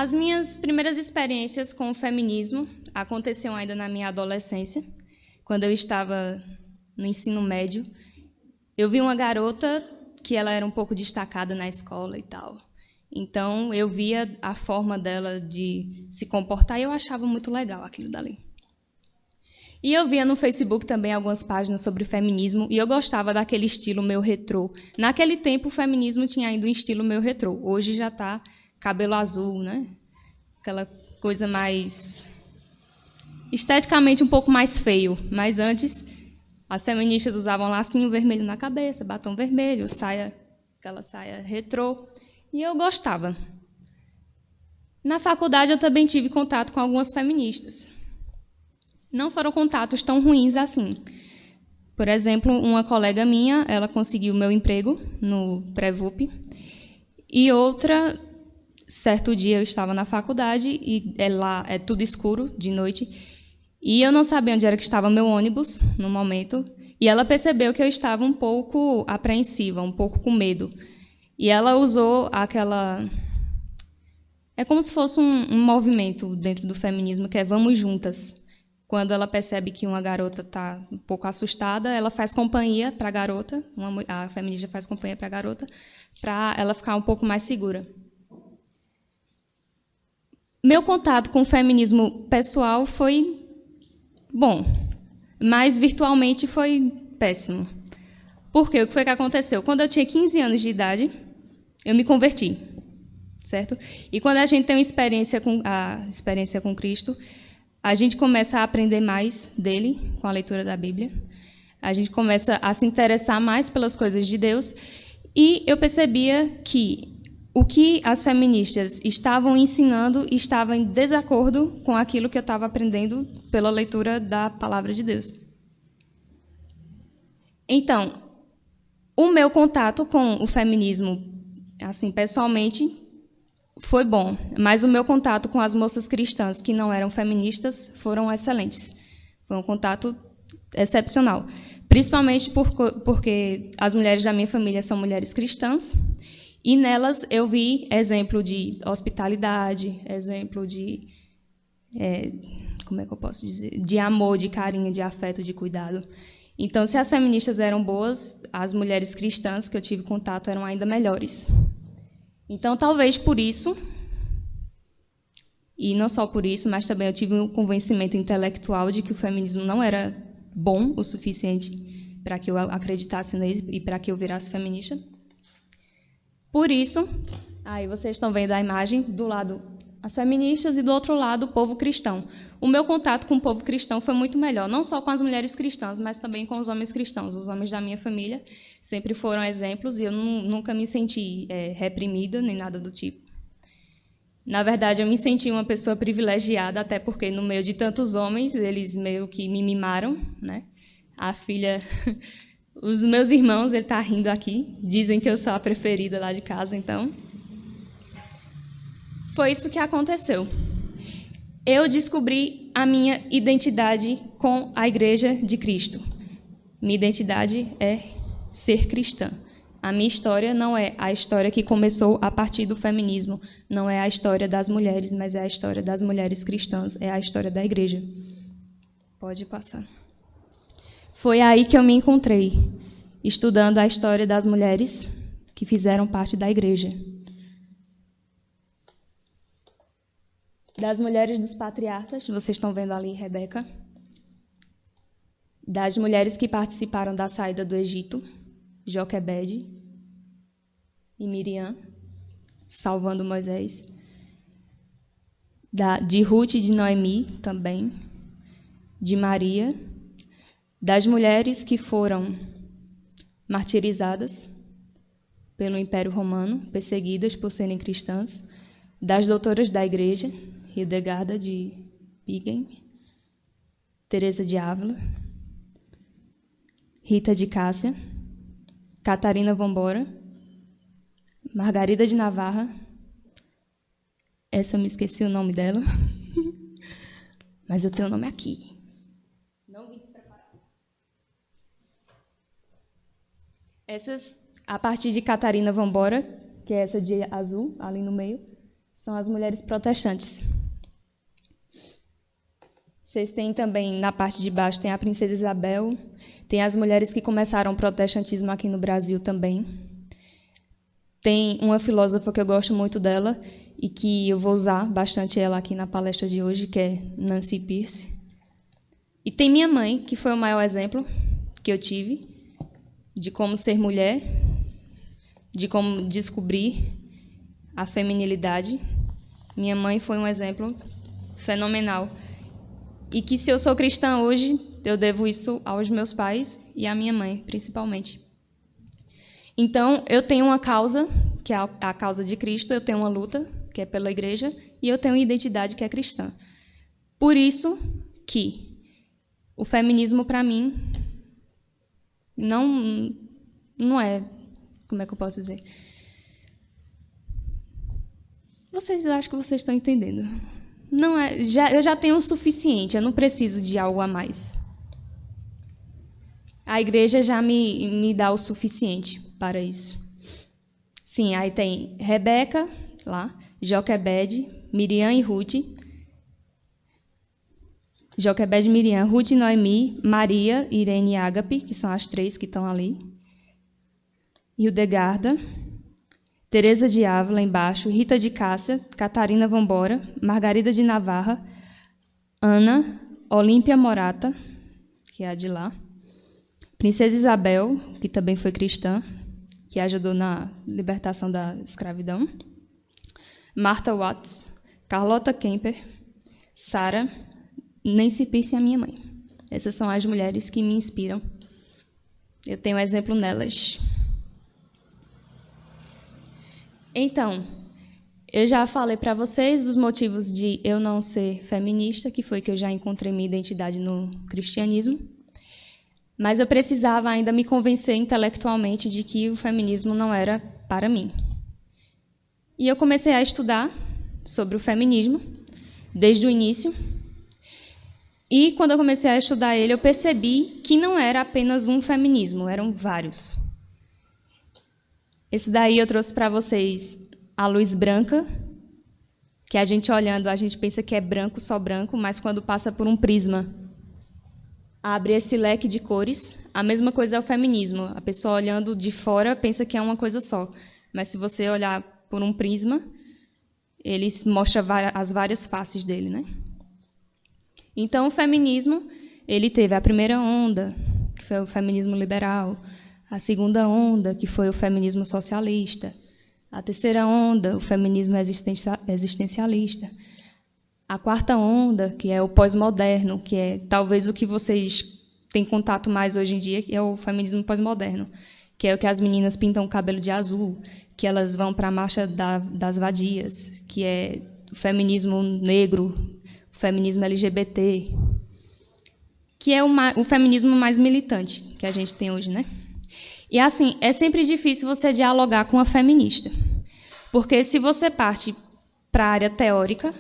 As minhas primeiras experiências com o feminismo aconteceram ainda na minha adolescência, quando eu estava no ensino médio. Eu vi uma garota que ela era um pouco destacada na escola e tal. Então, eu via a forma dela de se comportar e eu achava muito legal aquilo dali. E eu via no Facebook também algumas páginas sobre feminismo e eu gostava daquele estilo meio retrô. Naquele tempo, o feminismo tinha ainda um estilo meio retrô. Hoje já está cabelo azul, né? Aquela coisa mais... esteticamente um pouco mais feio. Mas antes, as feministas usavam lacinho vermelho na cabeça, batom vermelho, aquela saia retrô. E eu gostava. Na faculdade, eu também tive contato com algumas feministas. Não foram contatos tão ruins assim. Por exemplo, uma colega minha, ela conseguiu meu emprego no Prevup. E outra, certo dia eu estava na faculdade, e lá é tudo escuro, de noite, e eu não sabia onde era que estava meu ônibus, no momento, e ela percebeu que eu estava um pouco apreensiva, um pouco com medo. E ela usou aquela... É como se fosse um movimento dentro do feminismo, que é vamos juntas. Quando ela percebe que uma garota está um pouco assustada, ela faz companhia para a garota, a feminista faz companhia para a garota, para ela ficar um pouco mais segura. Meu contato com o feminismo pessoal foi bom, mas virtualmente foi péssimo. Por quê? O que foi que aconteceu? Quando eu tinha 15 anos de idade, eu me converti, certo? E quando a gente tem a experiência com Cristo, a gente começa a aprender mais dele com a leitura da Bíblia. A gente começa a se interessar mais pelas coisas de Deus. E eu percebia que o que as feministas estavam ensinando estava em desacordo com aquilo que eu estava aprendendo pela leitura da Palavra de Deus. Então, o meu contato com o feminismo, assim, pessoalmente, foi bom, mas o meu contato com as moças cristãs que não eram feministas foram excelentes. Foi um contato excepcional, principalmente porque as mulheres da minha família são mulheres cristãs, e nelas eu vi exemplo de hospitalidade, exemplo de, como é que eu posso dizer, de amor, de carinho, de afeto, de cuidado. Então, se as feministas eram boas, as mulheres cristãs que eu tive contato eram ainda melhores. Então, talvez por isso, e não só por isso, mas também eu tive um convencimento intelectual de que o feminismo não era bom o suficiente para que eu acreditasse nele e para que eu virasse feminista. Por isso, aí vocês estão vendo a imagem, do lado as feministas e do outro lado o povo cristão. O meu contato com o povo cristão foi muito melhor, não só com as mulheres cristãs, mas também com os homens cristãos. Os homens da minha família sempre foram exemplos e eu nunca me senti reprimida, nem nada do tipo. Na verdade, eu me senti uma pessoa privilegiada, até porque no meio de tantos homens, eles meio que me mimaram, né? A filha... Os meus irmãos, ele está rindo aqui, dizem que eu sou a preferida lá de casa, então... Foi isso que aconteceu. Eu descobri a minha identidade com a Igreja de Cristo. Minha identidade é ser cristã. A minha história não é a história que começou a partir do feminismo, não é a história das mulheres, mas é a história das mulheres cristãs, é a história da Igreja. Pode passar. Foi aí que eu me encontrei, estudando a história das mulheres que fizeram parte da Igreja. Das mulheres dos patriarcas, vocês estão vendo ali, Rebeca. Das mulheres que participaram da saída do Egito, Joquebede e Miriam, salvando Moisés. De Ruth e de Noemi também. De Maria. Das mulheres que foram martirizadas pelo Império Romano, perseguidas por serem cristãs. Das doutoras da Igreja, Hildegarda de Bingen, Teresa de Ávila, Rita de Cássia, Catarina Vambora, Margarida de Navarra, essa eu me esqueci o nome dela, mas eu tenho o nome aqui. Não vim despreparada. Essas, a partir de Catarina Vambora, que é essa de azul, ali no meio, são as mulheres protestantes. Vocês têm também, na parte de baixo, tem a Princesa Isabel, tem as mulheres que começaram o protestantismo aqui no Brasil também. Tem uma filósofa que eu gosto muito dela e que eu vou usar bastante ela aqui na palestra de hoje, que é Nancy Pierce. E tem minha mãe, que foi o maior exemplo que eu tive de como ser mulher, de como descobrir a feminilidade. Minha mãe foi um exemplo fenomenal. E que, se eu sou cristã hoje, eu devo isso aos meus pais e à minha mãe, principalmente. Então, eu tenho uma causa, que é a causa de Cristo, eu tenho uma luta, que é pela igreja, e eu tenho uma identidade, que é cristã. Por isso que o feminismo, para mim, não é... Como é que eu posso dizer? Eu acho que vocês estão entendendo. Não é, eu já tenho o suficiente, eu não preciso de algo a mais. A igreja já me dá o suficiente para isso. Sim, aí tem Rebeca, lá, Joquebede, Miriam e Ruth. Joquebede, Miriam, Ruth e Noemi, Maria, Irene e Ágape, que são as três que estão ali. Hildegarda, Teresa de Ávila, embaixo, Rita de Cássia, Catarina Vambora, Margarida de Navarra, Ana, Olímpia Morata, que é a de lá, Princesa Isabel, que também foi cristã, que ajudou na libertação da escravidão, Martha Watts, Carlota Kemper, Sara, Nancy Pierce e a minha mãe. Essas são as mulheres que me inspiram. Eu tenho exemplo nelas. Então, eu já falei para vocês os motivos de eu não ser feminista, que foi que eu já encontrei minha identidade no cristianismo, mas eu precisava ainda me convencer intelectualmente de que o feminismo não era para mim. E eu comecei a estudar sobre o feminismo, desde o início, e quando eu comecei a estudar ele, eu percebi que não era apenas um feminismo, eram vários. Esse daí eu trouxe para vocês a luz branca, que a gente olhando, a gente pensa que é branco, só branco, mas quando passa por um prisma, abre esse leque de cores. A mesma coisa é o feminismo. A pessoa olhando de fora pensa que é uma coisa só, mas se você olhar por um prisma, ele mostra as várias faces dele, né? Então, o feminismo, ele teve a primeira onda, que foi o feminismo liberal, a segunda onda, que foi o feminismo socialista, a terceira onda, o feminismo existencialista, a quarta onda, que é o pós-moderno, que é talvez o que vocês têm contato mais hoje em dia, que é o feminismo pós-moderno, que é o que as meninas pintam o cabelo de azul, que elas vão para a marcha das vadias, que é o feminismo negro, o feminismo LGBT, que é o feminismo mais militante que a gente tem hoje, né? E, assim, é sempre difícil você dialogar com a feminista, porque se você parte para a área teórica,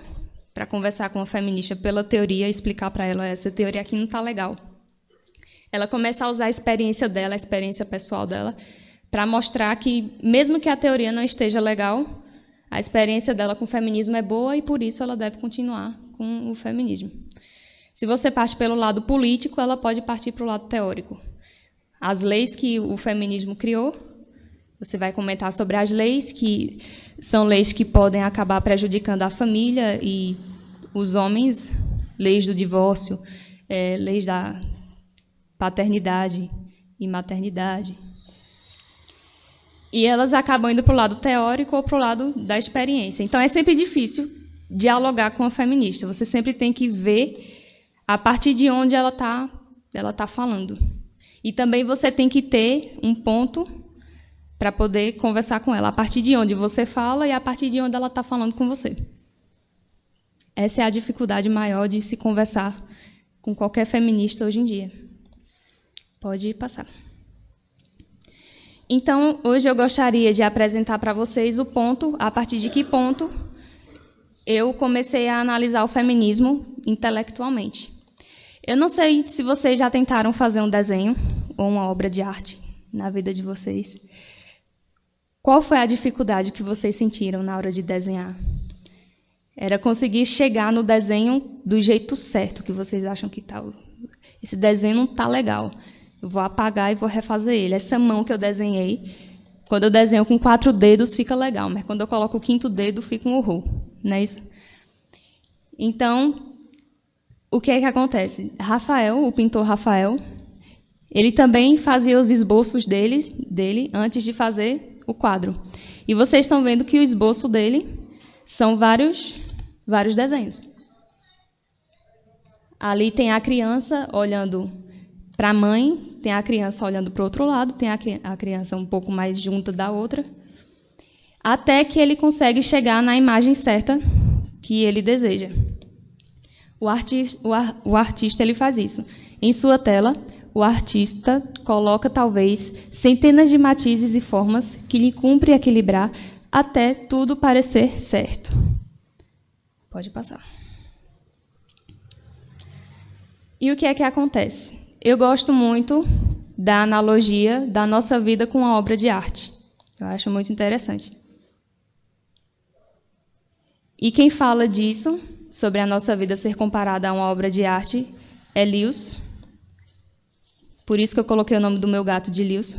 para conversar com a feminista pela teoria, explicar para ela essa teoria aqui não está legal. Ela começa a usar a experiência dela, a experiência pessoal dela, para mostrar que, mesmo que a teoria não esteja legal, a experiência dela com o feminismo é boa e, por isso, ela deve continuar com o feminismo. Se você parte pelo lado político, ela pode partir para o lado teórico. As leis que o feminismo criou, você vai comentar sobre as leis, que são leis que podem acabar prejudicando a família e os homens, leis do divórcio, leis da paternidade e maternidade. E elas acabam indo para o lado teórico ou para o lado da experiência. Então, é sempre difícil dialogar com a feminista. Você sempre tem que ver a partir de onde ela tá falando. E também você tem que ter um ponto para poder conversar com ela, a partir de onde você fala e a partir de onde ela está falando com você. Essa é a dificuldade maior de se conversar com qualquer feminista hoje em dia. Pode passar. Então, hoje eu gostaria de apresentar para vocês o ponto, a partir de que ponto eu comecei a analisar o feminismo intelectualmente. Eu não sei se vocês já tentaram fazer um desenho ou uma obra de arte na vida de vocês. Qual foi a dificuldade que vocês sentiram na hora de desenhar? era conseguir chegar no desenho do jeito certo que vocês acham que está. Esse desenho não está legal. Eu vou apagar e vou refazer ele. Essa mão que eu desenhei, quando eu desenho com 4 dedos, fica legal, mas quando eu coloco o 5º dedo, fica um horror. Não é isso? Então, o que é que acontece? Rafael, o pintor Rafael, ele também fazia os esboços dele antes de fazer o quadro. E vocês estão vendo que o esboço dele são vários desenhos. Ali tem a criança olhando para a mãe, tem a criança olhando para o outro lado, tem a criança um pouco mais junta da outra, até que ele consegue chegar na imagem certa que ele deseja. O artista ele faz isso. Em sua tela, o artista coloca, talvez, centenas de matizes e formas que lhe cumpre equilibrar até tudo parecer certo. Pode passar. E o que é que acontece? Eu gosto muito da analogia da nossa vida com a obra de arte. Eu acho muito interessante. E quem fala disso, sobre a nossa vida ser comparada a uma obra de arte, é Lewis. Por isso que eu coloquei o nome do meu gato de Lewis.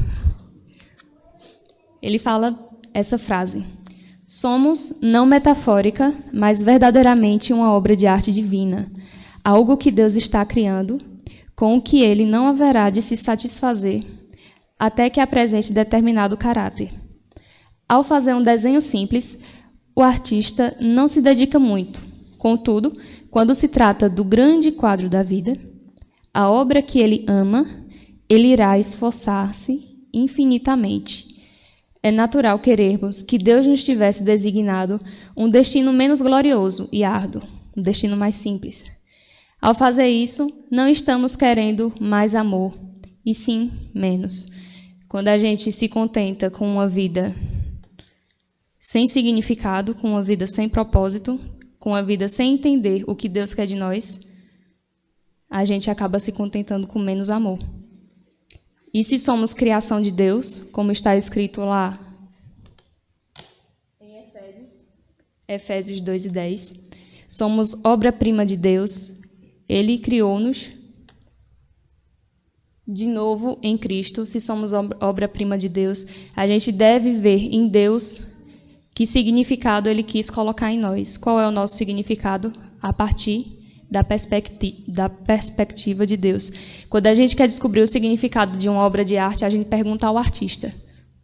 Ele fala essa frase: somos, não metafórica, mas verdadeiramente uma obra de arte divina, algo que Deus está criando, com o que ele não haverá de se satisfazer, até que apresente determinado caráter. Ao fazer um desenho simples, o artista não se dedica muito. Contudo, quando se trata do grande quadro da vida, a obra que ele ama, ele irá esforçar-se infinitamente. É natural querermos que Deus nos tivesse designado um destino menos glorioso e árduo, um destino mais simples. Ao fazer isso, não estamos querendo mais amor, e sim menos. Quando a gente se contenta com uma vida sem significado, com uma vida sem propósito, com uma vida sem entender o que Deus quer de nós, a gente acaba se contentando com menos amor. E se somos criação de Deus, como está escrito lá em Efésios 2:10, somos obra-prima de Deus, Ele criou-nos de novo em Cristo. Se somos obra-prima de Deus, a gente deve ver em Deus que significado Ele quis colocar em nós. Qual é o nosso significado? A partir da perspectiva de Deus. Quando a gente quer descobrir o significado de uma obra de arte, a gente pergunta ao artista.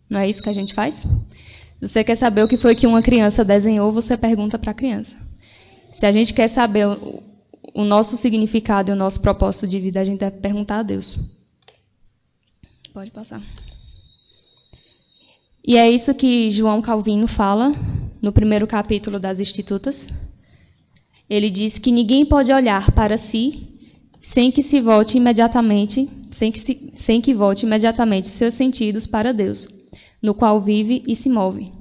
Não é isso que a gente faz? Se você quer saber o que foi que uma criança desenhou, você pergunta para a criança. Se a gente quer saber o nosso significado e o nosso propósito de vida, a gente deve perguntar a Deus. Pode passar. E é isso que João Calvino fala no primeiro capítulo das Institutas. Ele diz que ninguém pode olhar para si sem que volte imediatamente seus sentidos para Deus, no qual vive e se move.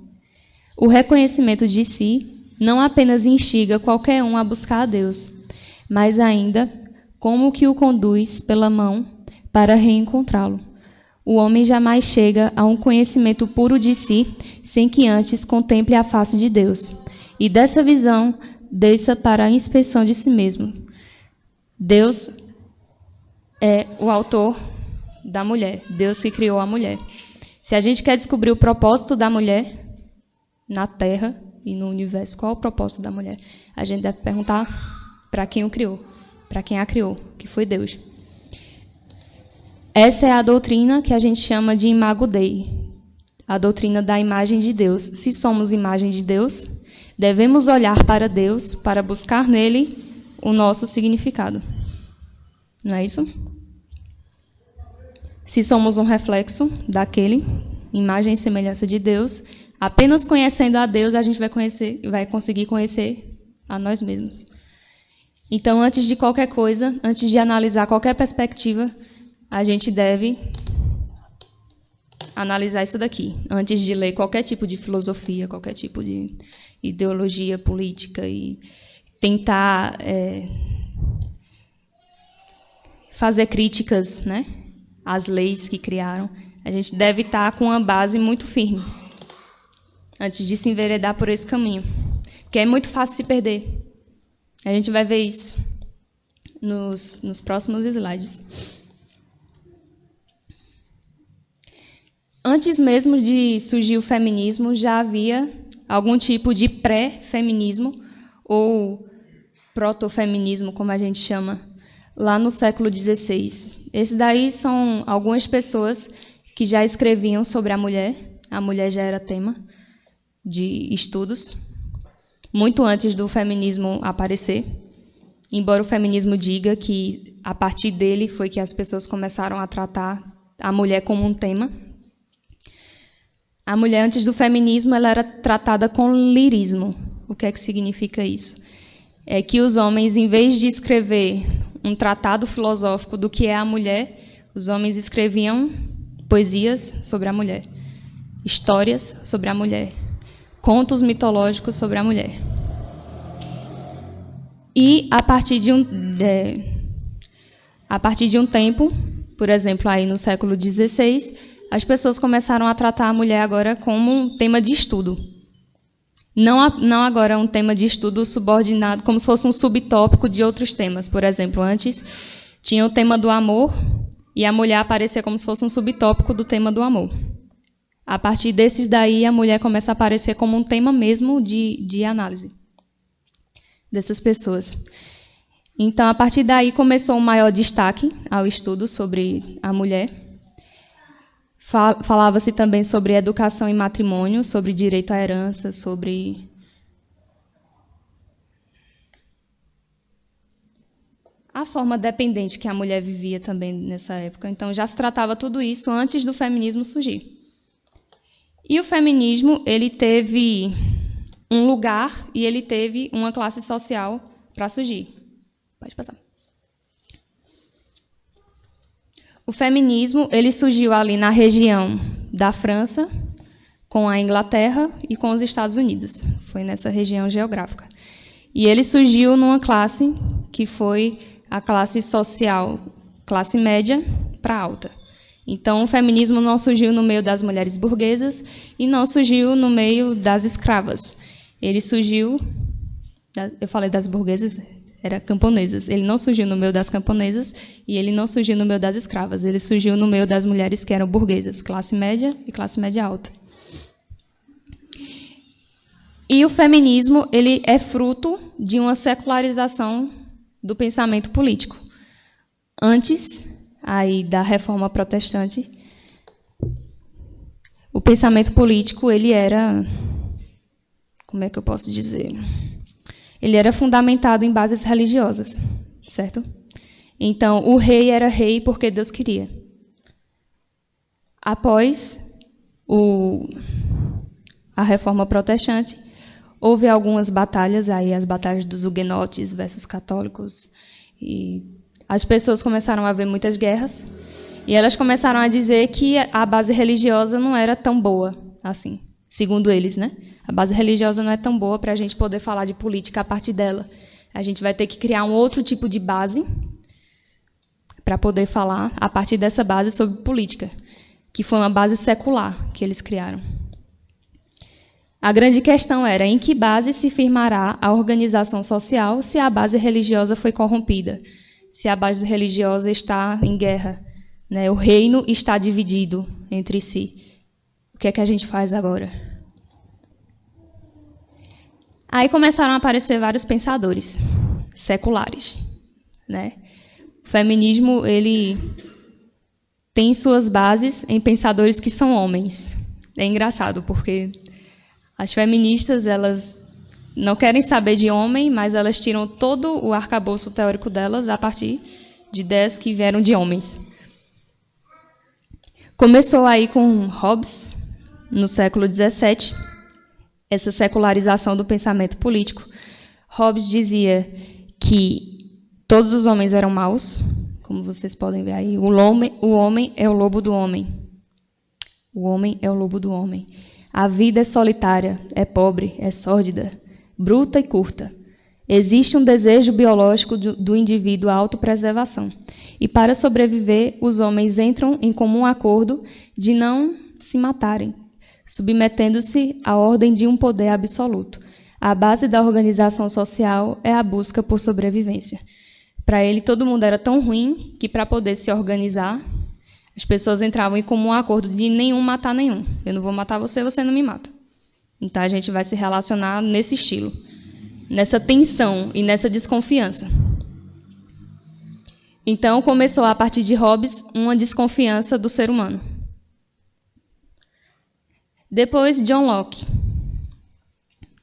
O reconhecimento de si não apenas instiga qualquer um a buscar a Deus, mas ainda como que o conduz pela mão para reencontrá-lo. O homem jamais chega a um conhecimento puro de si sem que antes contemple a face de Deus. E dessa visão desça para a inspeção de si mesmo. Deus é o autor da mulher, Deus que criou a mulher. Se a gente quer descobrir o propósito da mulher na Terra e no universo, qual é o propósito da mulher? A gente deve perguntar para quem o criou, para quem a criou, que foi Deus. Essa é a doutrina que a gente chama de Imago Dei, a doutrina da imagem de Deus. Se somos imagem de Deus, devemos olhar para Deus para buscar nele o nosso significado. Não é isso? Se somos um reflexo daquele, imagem e semelhança de Deus, apenas conhecendo a Deus, a gente vai conseguir conhecer a nós mesmos. Então, antes de qualquer coisa, antes de analisar qualquer perspectiva, a gente deve analisar isso daqui, antes de ler qualquer tipo de filosofia, qualquer tipo de ideologia política e tentar fazer críticas, né, às leis que criaram. A gente deve estar com uma base muito firme antes de se enveredar por esse caminho. que é muito fácil se perder. A gente vai ver isso nos próximos slides. Antes mesmo de surgir o feminismo, já havia algum tipo de pré-feminismo, ou protofeminismo, como a gente chama, lá no século XVI. Esses daí são algumas pessoas que já escreviam sobre a mulher já era tema de estudos, muito antes do feminismo aparecer, embora o feminismo diga que, a partir dele, foi que as pessoas começaram a tratar a mulher como um tema. A mulher, antes do feminismo, ela era tratada com lirismo. O que é que significa isso? É que os homens, em vez de escrever um tratado filosófico do que é a mulher, os homens escreviam poesias sobre a mulher, histórias sobre a mulher, contos mitológicos sobre a mulher. E, a partir de um tempo, por exemplo, aí no século XVI, as pessoas começaram a tratar a mulher agora como um tema de estudo. Não agora um tema de estudo subordinado, como se fosse um subtópico de outros temas. Por exemplo, antes tinha o tema do amor e a mulher aparecia como se fosse um subtópico do tema do amor. A partir desses daí, a mulher começa a aparecer como um tema mesmo de análise dessas pessoas. Então, a partir daí, começou um maior destaque ao estudo sobre a mulher. Falava-se também sobre educação e matrimônio, sobre direito à herança, sobre a forma dependente que a mulher vivia também nessa época. Então, já se tratava tudo isso antes do feminismo surgir. E o feminismo, ele teve um lugar e ele teve uma classe social para surgir. Pode passar. O feminismo, ele surgiu ali na região da França, com a Inglaterra e com os Estados Unidos. Foi nessa região geográfica. E ele surgiu numa classe que foi a classe social, classe média para alta. Então, o feminismo não surgiu no meio das mulheres burguesas e não surgiu no meio das escravas. Ele surgiu... Eu falei das burguesas... Era camponesas. Ele não surgiu no meio das camponesas e ele não surgiu no meio das escravas. Ele surgiu no meio das mulheres que eram burguesas, classe média e classe média alta. E o feminismo, ele é fruto de uma secularização do pensamento político. Antes aí da Reforma Protestante, o pensamento político, ele era... Como é que eu posso dizer? Ele era fundamentado em bases religiosas, certo? Então, o rei era rei porque Deus queria. Após a Reforma Protestante, houve algumas batalhas, aí as batalhas dos huguenotes versus católicos, e as pessoas começaram a ver muitas guerras, e elas começaram a dizer que a base religiosa não era tão boa assim, segundo eles, né? A base religiosa não é tão boa para a gente poder falar de política a partir dela. A gente vai ter que criar um outro tipo de base para poder falar a partir dessa base sobre política, que foi uma base secular que eles criaram. A grande questão era em que base se firmará a organização social se a base religiosa foi corrompida, se a base religiosa está em guerra, né? O reino está dividido entre si. O que é que a gente faz agora? Aí começaram a aparecer vários pensadores seculares, né? O feminismo, ele tem suas bases em pensadores que são homens. É engraçado, porque as feministas, elas não querem saber de homem, mas elas tiram todo o arcabouço teórico delas a partir de ideias que vieram de homens. Começou aí com Hobbes, no século XVII, essa secularização do pensamento político. Hobbes dizia que todos os homens eram maus, como vocês podem ver aí. O homem é o lobo do homem. O homem é o lobo do homem. A vida é solitária, é pobre, é sórdida, bruta e curta. Existe um desejo biológico do indivíduo à autopreservação. E para sobreviver, os homens entram em comum acordo de não se matarem, submetendo-se à ordem de um poder absoluto. A base da organização social é a busca por sobrevivência. Para ele, todo mundo era tão ruim que, para poder se organizar, as pessoas entravam em comum acordo de nenhum matar nenhum. Eu não vou matar você, você não me mata. Então, a gente vai se relacionar nesse estilo, nessa tensão e nessa desconfiança. Então, começou, a partir de Hobbes, uma desconfiança do ser humano. Depois, John Locke,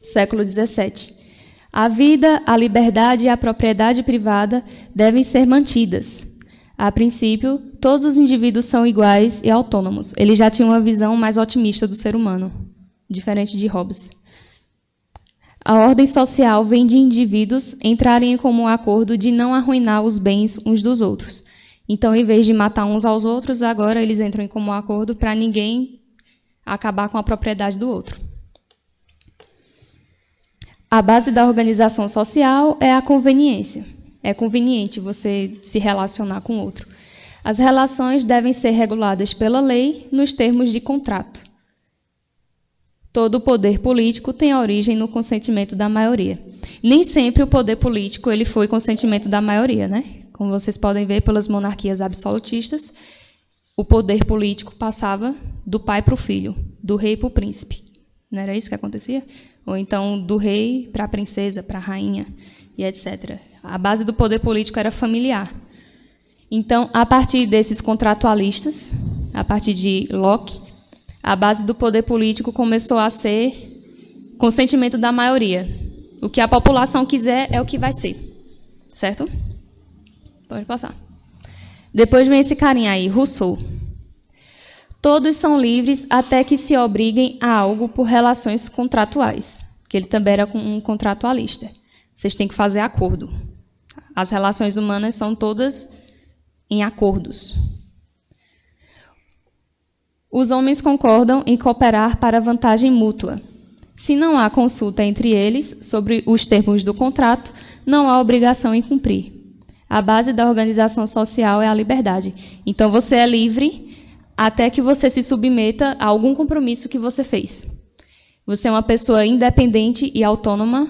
século XVII. A vida, a liberdade e a propriedade privada devem ser mantidas. A princípio, todos os indivíduos são iguais e autônomos. Ele já tinha uma visão mais otimista do ser humano, diferente de Hobbes. A ordem social vem de indivíduos entrarem em comum acordo de não arruinar os bens uns dos outros. Então, em vez de matar uns aos outros, agora eles entram em comum acordo para ninguém acabar com a propriedade do outro. A base da organização social é a conveniência. É conveniente você se relacionar com o outro. As relações devem ser reguladas pela lei nos termos de contrato. Todo o poder político tem origem no consentimento da maioria. Nem sempre o poder político ele foi consentimento da maioria, né? Como vocês podem ver pelas monarquias absolutistas, o poder político passava do pai para o filho, do rei para o príncipe. Não era isso que acontecia? Ou então do rei para a princesa, para a rainha, e etc. A base do poder político era familiar. Então, a partir desses contratualistas, a partir de Locke, a base do poder político começou a ser consentimento da maioria. O que a população quiser é o que vai ser. Certo? Pode passar. Depois vem esse carinha aí, Rousseau. Todos são livres até que se obriguem a algo por relações contratuais, que ele também era um contratualista. Vocês têm que fazer acordo. As relações humanas são todas em acordos. Os homens concordam em cooperar para vantagem mútua. Se não há consulta entre eles sobre os termos do contrato, não há obrigação em cumprir. A base da organização social é a liberdade. Então, você é livre até que você se submeta a algum compromisso que você fez. Você é uma pessoa independente e autônoma.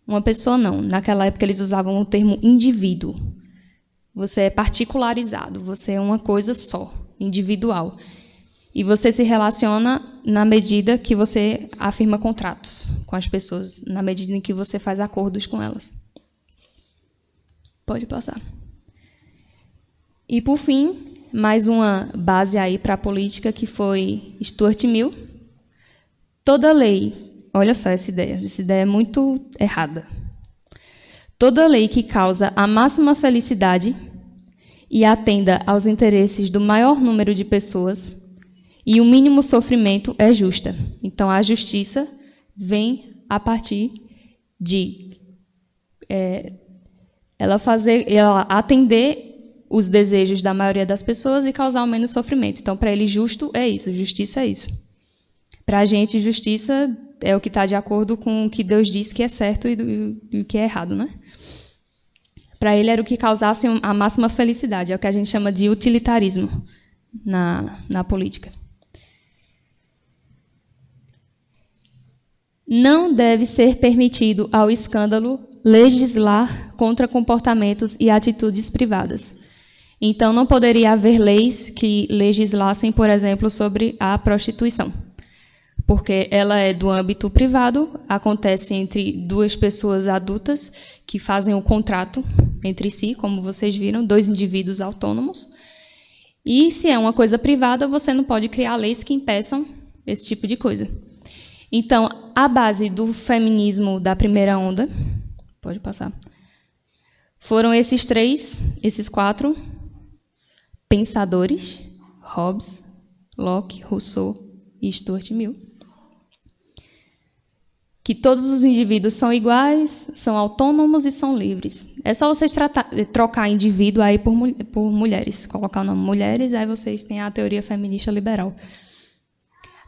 Uma pessoa não. Naquela época, eles usavam o termo indivíduo. Você é particularizado. Você é uma coisa só, individual. E você se relaciona na medida que você afirma contratos com as pessoas, na medida em que você faz acordos com elas. Pode passar. E, por fim, mais uma base aí para a política, que foi Stuart Mill. Toda lei, olha só essa ideia é muito errada. Toda lei que causa a máxima felicidade e atenda aos interesses do maior número de pessoas e o mínimo sofrimento é justa. Então, a justiça vem a partir de ela atender os desejos da maioria das pessoas e causar o menos sofrimento. Então, para ele, justo é isso, justiça é isso. Para a gente, justiça é o que está de acordo com o que Deus diz que é certo e o que é errado, né? Para ele, era o que causasse a máxima felicidade, é o que a gente chama de utilitarismo na política. Não deve ser permitido ao escândalo legislar contra comportamentos e atitudes privadas. Então, não poderia haver leis que legislassem, por exemplo, sobre a prostituição, porque ela é do âmbito privado, acontece entre duas pessoas adultas que fazem um contrato entre si, como vocês viram, dois indivíduos autônomos. E, se é uma coisa privada, você não pode criar leis que impeçam esse tipo de coisa. Então, a base do feminismo da primeira onda, pode passar, foram esses quatro pensadores, Hobbes, Locke, Rousseau e Stuart Mill, que todos os indivíduos são iguais, são autônomos e são livres. É só vocês trocar indivíduo aí por mulheres, colocar o nome mulheres, aí vocês têm a teoria feminista liberal.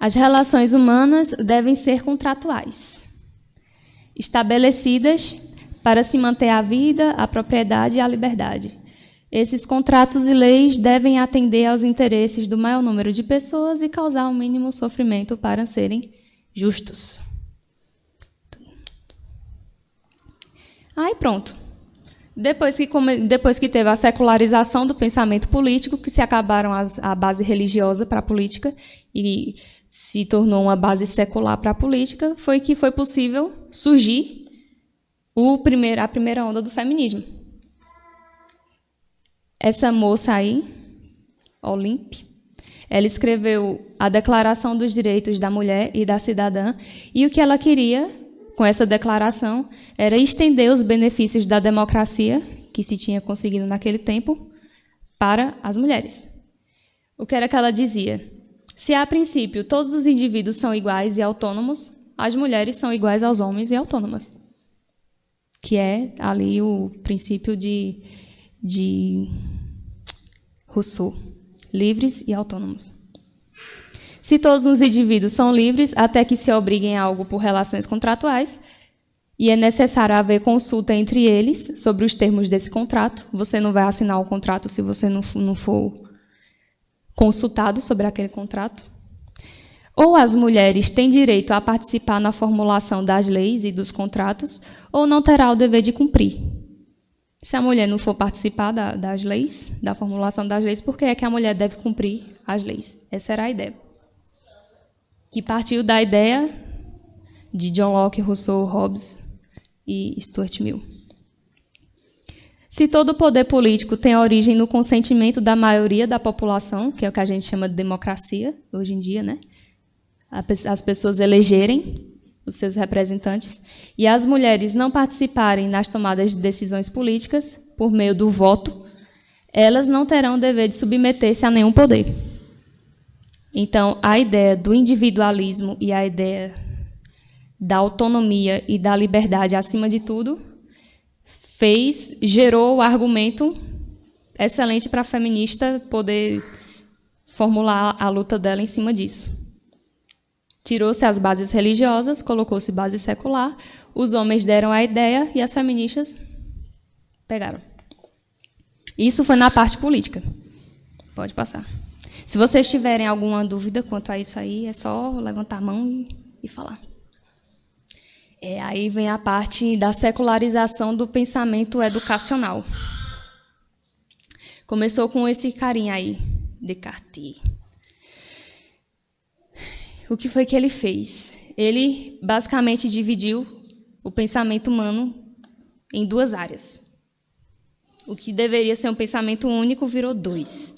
As relações humanas devem ser contratuais, estabelecidas para se manter a vida, a propriedade e a liberdade. Esses contratos e leis devem atender aos interesses do maior número de pessoas e causar o mínimo sofrimento para serem justos. Aí pronto. Depois que teve a secularização do pensamento político, que se acabaram a base religiosa para a política e se tornou uma base secular para a política, foi que foi possível surgir a primeira onda do feminismo. Essa moça aí, Olympe, ela escreveu a Declaração dos Direitos da Mulher e da Cidadã, e o que ela queria, com essa declaração, era estender os benefícios da democracia, que se tinha conseguido naquele tempo, para as mulheres. O que era que ela dizia? Se, a princípio, todos os indivíduos são iguais e autônomos, as mulheres são iguais aos homens e autônomas. Que é ali o princípio de Rousseau. Livres e autônomos. Se todos os indivíduos são livres, até que se obriguem a algo por relações contratuais, e é necessário haver consulta entre eles sobre os termos desse contrato, você não vai assinar o contrato se você não for consultado sobre aquele contrato. Ou as mulheres têm direito a participar na formulação das leis e dos contratos, ou não terá o dever de cumprir. Se a mulher não for participar das leis, da formulação das leis, por que é que a mulher deve cumprir as leis? Essa era a ideia. Que partiu da ideia de John Locke, Rousseau, Hobbes e Stuart Mill. Se todo poder político tem origem no consentimento da maioria da população, que é o que a gente chama de democracia hoje em dia, né? As pessoas elegerem os seus representantes, e as mulheres não participarem nas tomadas de decisões políticas por meio do voto, elas não terão o dever de submeter-se a nenhum poder. Então, a ideia do individualismo e a ideia da autonomia e da liberdade acima de tudo gerou o argumento excelente para a feminista poder formular a luta dela em cima disso. Tirou-se as bases religiosas, colocou-se base secular, os homens deram a ideia e as feministas pegaram. Isso foi na parte política. Pode passar. Se vocês tiverem alguma dúvida quanto a isso aí, é só levantar a mão e falar. Aí vem a parte da secularização do pensamento educacional. Começou com esse carinha aí, Descartes. O que foi que ele fez? Ele basicamente dividiu o pensamento humano em duas áreas. O que deveria ser um pensamento único virou dois,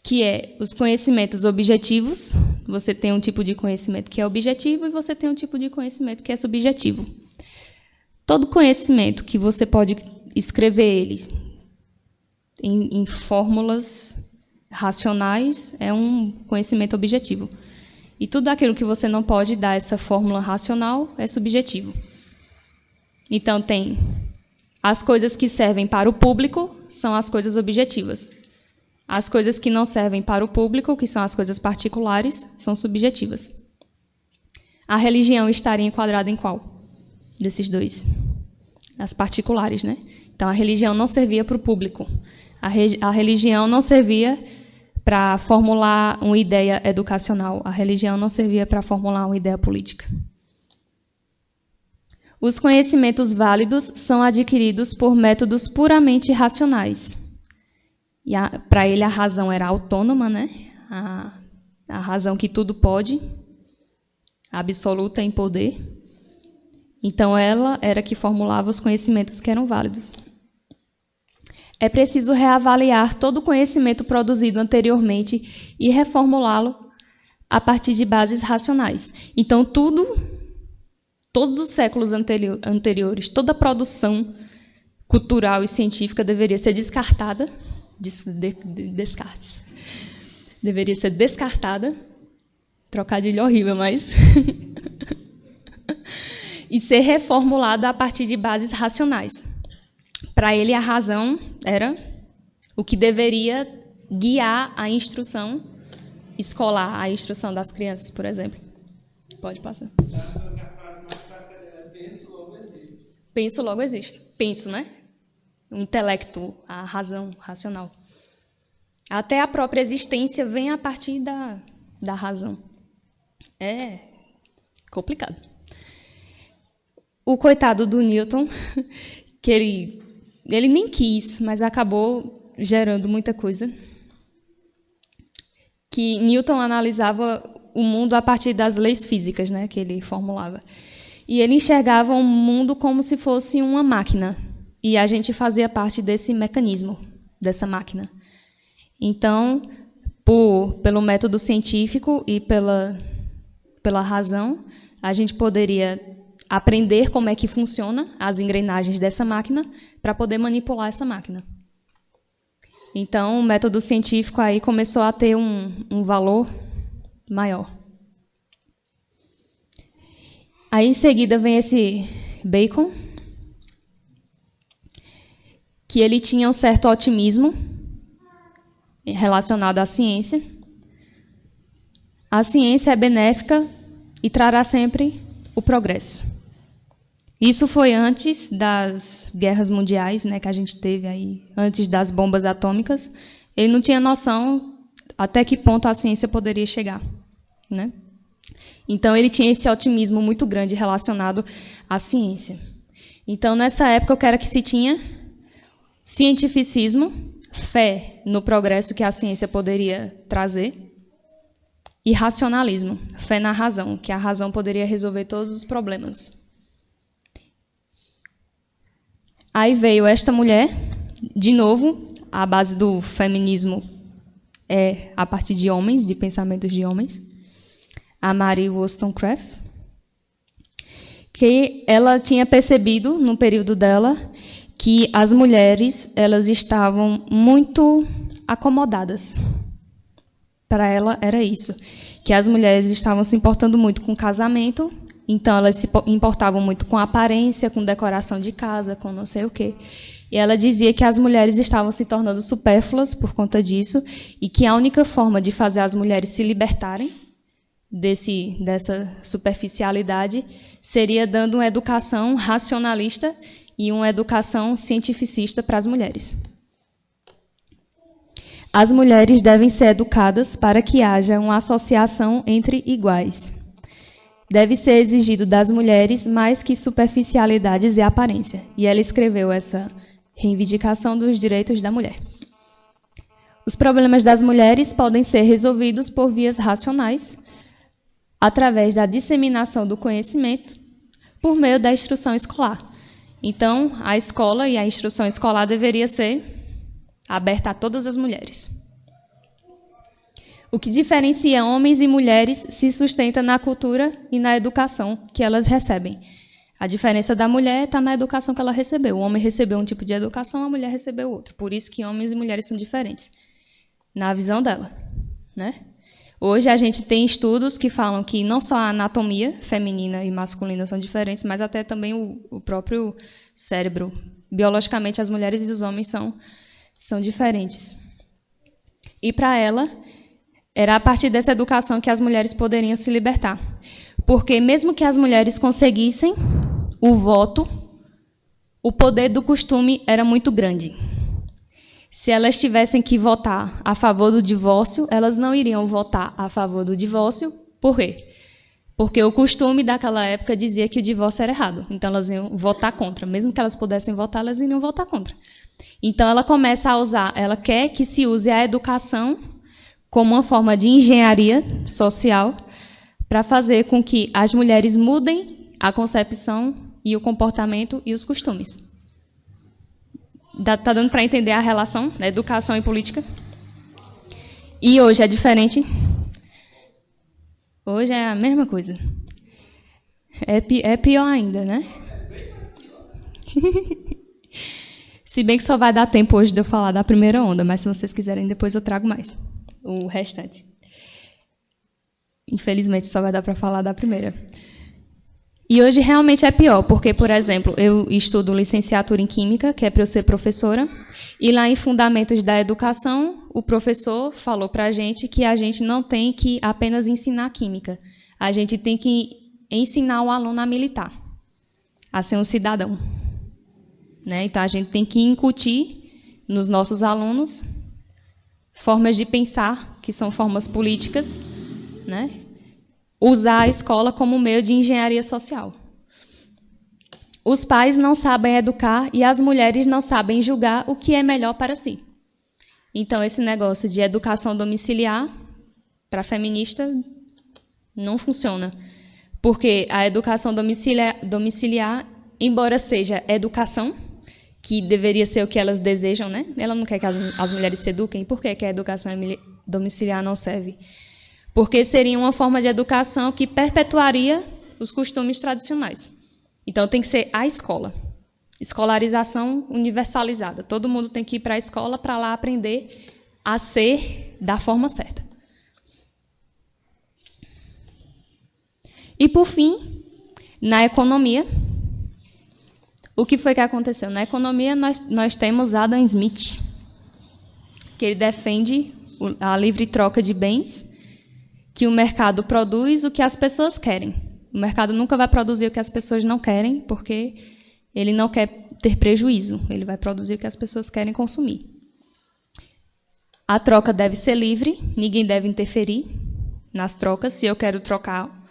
que é os conhecimentos objetivos. Você tem um tipo de conhecimento que é objetivo e você tem um tipo de conhecimento que é subjetivo. Todo conhecimento que você pode escrever ele em fórmulas racionais é um conhecimento objetivo. E tudo aquilo que você não pode dar essa fórmula racional é subjetivo. Então, tem as coisas que servem para o público, são as coisas objetivas. As coisas que não servem para o público, que são as coisas particulares, são subjetivas. A religião estaria enquadrada em qual desses dois? As particulares, né? Então, a religião não servia para o público. A religião não servia para formular uma ideia educacional. A religião não servia para formular uma ideia política. Os conhecimentos válidos são adquiridos por métodos puramente racionais. E para ele a razão era autônoma, né? A razão que tudo pode, absoluta em poder. Então ela era que formulava os conhecimentos que eram válidos. É preciso reavaliar todo o conhecimento produzido anteriormente e reformulá-lo a partir de bases racionais. Então, todos os séculos anteriores, toda a produção cultural e científica deveria ser descartada, Descartes, deveria ser descartada, trocadilho horrível, mas... e ser reformulada a partir de bases racionais. Para ele, a razão era o que deveria guiar a instrução escolar, a instrução das crianças, por exemplo. Pode passar. Penso, logo existe. Penso, né? O intelecto, a razão racional. Até a própria existência vem a partir da razão. É complicado. o coitado do Newton, que ele nem quis, mas acabou gerando muita coisa, que Newton analisava o mundo a partir das leis físicas, né, que ele formulava. E ele enxergava o mundo como se fosse uma máquina, e a gente fazia parte desse mecanismo, dessa máquina. Então, pelo método científico e pela razão, a gente poderia aprender como é que funciona as engrenagens dessa máquina para poder manipular essa máquina. Então, o método científico aí começou a ter um valor maior. Aí, em seguida, vem esse Bacon, que ele tinha um certo otimismo relacionado à ciência. A ciência é benéfica e trará sempre o progresso. Isso foi antes das guerras mundiais, né, que a gente teve aí, antes das bombas atômicas. Ele não tinha noção até que ponto a ciência poderia chegar, né? Então, ele tinha esse otimismo muito grande relacionado à ciência. Então, nessa época, o que era que se tinha? Cientificismo, fé no progresso que a ciência poderia trazer, e racionalismo, fé na razão, que a razão poderia resolver todos os problemas. Aí veio esta mulher, de novo, a base do feminismo é a partir de homens, de pensamentos de homens, a Mary Wollstonecraft, que ela tinha percebido, no período dela, que as mulheres elas estavam muito acomodadas. Para ela era isso, que as mulheres estavam se importando muito com o casamento, então elas se importavam muito com a aparência, com decoração de casa, com não sei o quê. E ela dizia que as mulheres estavam se tornando supérfluas por conta disso e que a única forma de fazer as mulheres se libertarem dessa superficialidade seria dando uma educação racionalista e uma educação cientificista para as mulheres. As mulheres devem ser educadas para que haja uma associação entre iguais. Deve ser exigido das mulheres mais que superficialidades e aparência. E ela escreveu essa reivindicação dos direitos da mulher. Os problemas das mulheres podem ser resolvidos por vias racionais, através da disseminação do conhecimento, por meio da instrução escolar. Então, a escola e a instrução escolar deveria ser aberta a todas as mulheres. O que diferencia homens e mulheres se sustenta na cultura e na educação que elas recebem. A diferença da mulher está na educação que ela recebeu. O homem recebeu um tipo de educação, a mulher recebeu outro. Por isso que homens e mulheres são diferentes, na visão dela, né? Hoje a gente tem estudos que falam que não só a anatomia feminina e masculina são diferentes, mas até também o próprio cérebro. Biologicamente, as mulheres e os homens são diferentes. E para ela, era a partir dessa educação que as mulheres poderiam se libertar. Porque mesmo que as mulheres conseguissem o voto, o poder do costume era muito grande. Se elas tivessem que votar a favor do divórcio, elas não iriam votar a favor do divórcio. Por quê? Porque o costume daquela época dizia que o divórcio era errado. Então, elas iam votar contra. Mesmo que elas pudessem votar, elas iriam votar contra. Então, ela começa a usar, ela quer que se use a educação como uma forma de engenharia social para fazer com que as mulheres mudem a concepção e o comportamento e os costumes. Está dando para entender a relação da educação e política? E hoje é diferente. Hoje é a mesma coisa. É pior ainda, né? Se bem que só vai dar tempo hoje de eu falar da primeira onda, mas se vocês quiserem, depois eu trago mais, o restante. Infelizmente, só vai dar para falar da primeira. E hoje realmente é pior, porque, por exemplo, eu estudo licenciatura em Química, que é para eu ser professora, e lá em Fundamentos da Educação, o professor falou para a gente que a gente não tem que apenas ensinar Química, a gente tem que ensinar o aluno a militar, a ser um cidadão. Né? Então, a gente tem que incutir nos nossos alunos formas de pensar, que são formas políticas, né? Usar a escola como meio de engenharia social. Os pais não sabem educar e as mulheres não sabem julgar o que é melhor para si. Então, esse negócio de educação domiciliar, para feminista, não funciona. Porque a educação domiciliar, embora seja educação, que deveria ser o que elas desejam, né? Ela não quer que as mulheres se eduquem. Por que a educação domiciliar não serve? Porque seria uma forma de educação que perpetuaria os costumes tradicionais. Então, tem que ser a escola. Escolarização universalizada. Todo mundo tem que ir para a escola para lá aprender a ser da forma certa. E, por fim, na economia, o que foi que aconteceu? Na economia, nós temos Adam Smith, que ele defende a livre troca de bens, que o mercado produz o que as pessoas querem. O mercado nunca vai produzir o que as pessoas não querem, porque ele não quer ter prejuízo. Ele vai produzir o que as pessoas querem consumir. A troca deve ser livre, ninguém deve interferir nas trocas. Se eu quero trocar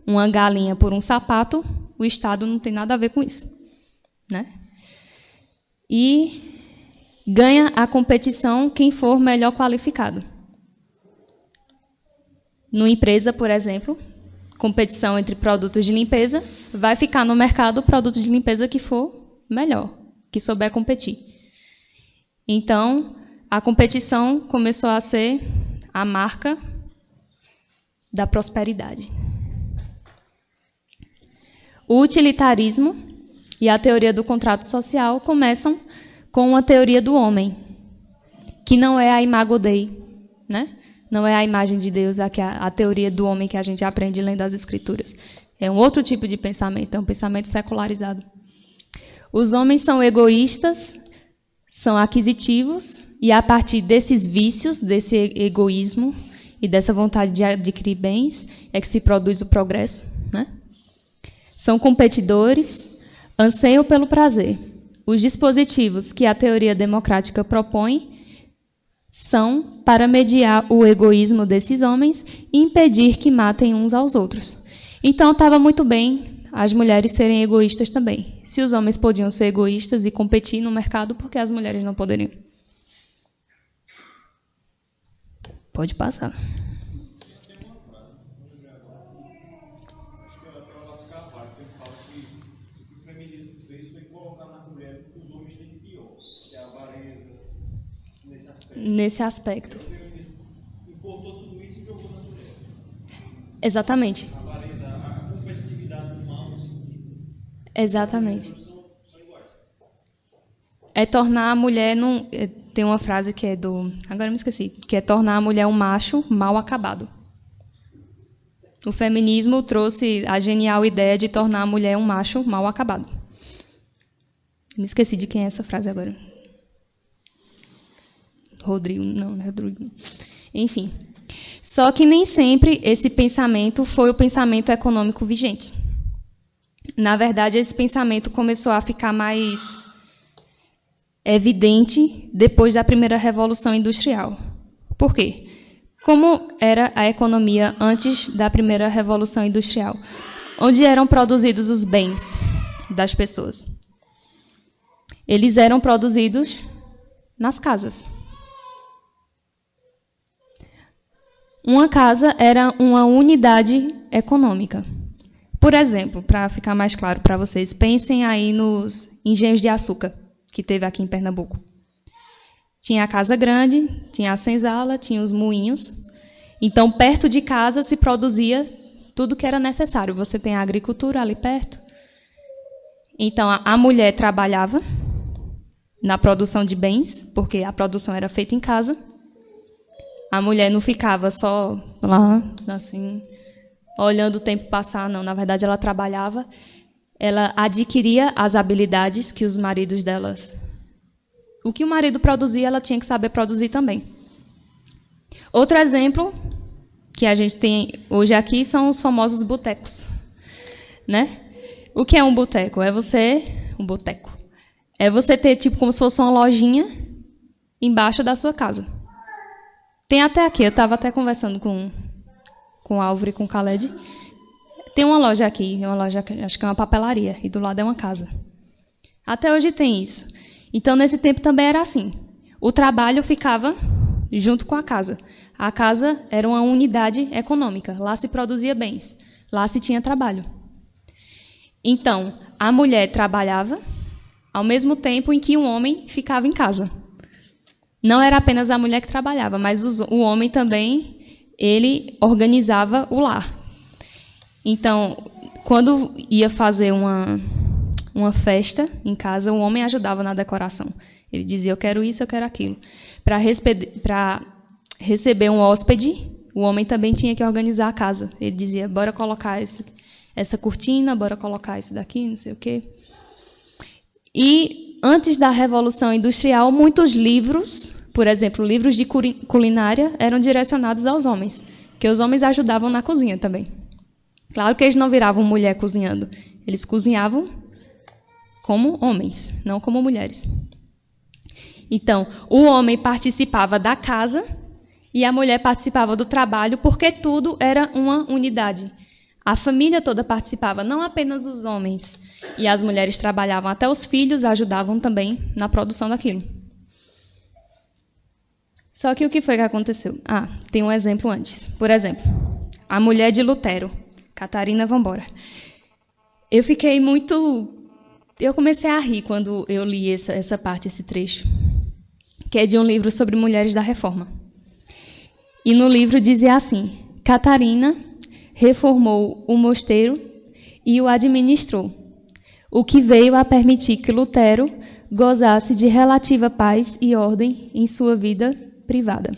uma galinha por um sapato, o Estado não tem nada a ver com isso, né? E ganha a competição quem for melhor qualificado. Numa empresa, por exemplo, competição entre produtos de limpeza, vai ficar no mercado o produto de limpeza que for melhor, que souber competir. Então, a competição começou a ser a marca da prosperidade. O utilitarismo e a teoria do contrato social começam com a teoria do homem, que não é a imago Dei, né? Não é a imagem de Deus, a teoria do homem que a gente aprende lendo as Escrituras. É um outro tipo de pensamento, é um pensamento secularizado. Os homens são egoístas, são aquisitivos, e a partir desses vícios, desse egoísmo e dessa vontade de adquirir bens, é que se produz o progresso, né? São competidores, anseiam pelo prazer. Os dispositivos que a teoria democrática propõe são para mediar o egoísmo desses homens e impedir que matem uns aos outros. Então, estava muito bem as mulheres serem egoístas também. Se os homens podiam ser egoístas e competir no mercado, por que as mulheres não poderiam? Pode passar. Nesse aspecto. Importou tudo isso e jogou na mulher. Exatamente. A competitividade humana. Exatamente. São iguais. É tornar a mulher... Tem uma frase que é do... Agora eu me esqueci. Que é tornar a mulher um macho mal acabado. O feminismo trouxe a genial ideia de tornar a mulher um macho mal acabado. Me esqueci de quem é essa frase agora. Rodrigo, não é Rodrigo. Enfim. Só que nem sempre esse pensamento foi o pensamento econômico vigente. Na verdade, esse pensamento começou a ficar mais evidente depois da primeira Revolução Industrial. Por quê? Como era a economia antes da primeira Revolução Industrial? Onde eram produzidos os bens das pessoas? Eles eram produzidos nas casas. Uma casa era uma unidade econômica. Por exemplo, para ficar mais claro para vocês, pensem aí nos engenhos de açúcar que teve aqui em Pernambuco. Tinha a casa grande, tinha a senzala, tinha os moinhos. Então, perto de casa se produzia tudo que era necessário. Você tem a agricultura ali perto. Então, a mulher trabalhava na produção de bens, porque a produção era feita em casa. A mulher não ficava só lá, assim, olhando o tempo passar, não. Na verdade, ela trabalhava, ela adquiria as habilidades que os maridos delas... O que o marido produzia, ela tinha que saber produzir também. Outro exemplo que a gente tem hoje aqui são os famosos botecos, né? O que é um boteco? Um boteco. É você ter, tipo, como se fosse uma lojinha embaixo da sua casa. Tem até aqui, eu estava até conversando com o Álvaro e com o Khaled. Tem uma loja aqui, uma loja, acho que é uma papelaria, e do lado é uma casa. Até hoje tem isso. Então, nesse tempo também era assim. O trabalho ficava junto com a casa. A casa era uma unidade econômica. Lá se produzia bens. Lá se tinha trabalho. Então, a mulher trabalhava ao mesmo tempo em que o homem ficava em casa. Não era apenas a mulher que trabalhava, mas o homem também, ele organizava o lar. Então, quando ia fazer uma festa em casa, o homem ajudava na decoração. Ele dizia, eu quero isso, eu quero aquilo. Para receber um hóspede, o homem também tinha que organizar a casa. Ele dizia, bora colocar essa cortina, bora colocar isso daqui, não sei o quê. E, antes da Revolução Industrial, muitos livros, por exemplo, livros de culinária, eram direcionados aos homens, porque os homens ajudavam na cozinha também. Claro que eles não viravam mulher cozinhando. Eles cozinhavam como homens, não como mulheres. Então, o homem participava da casa e a mulher participava do trabalho, porque tudo era uma unidade. A família toda participava, não apenas os homens. E as mulheres trabalhavam, até os filhos ajudavam também na produção daquilo. Só que o que foi que aconteceu? Tem um exemplo antes. Por exemplo, a mulher de Lutero, Catarina Vambora. Eu comecei a rir quando eu li essa parte, esse trecho, que é de um livro sobre mulheres da Reforma. E no livro dizia assim, Catarina reformou o mosteiro e o administrou, o que veio a permitir que Lutero gozasse de relativa paz e ordem em sua vida privada.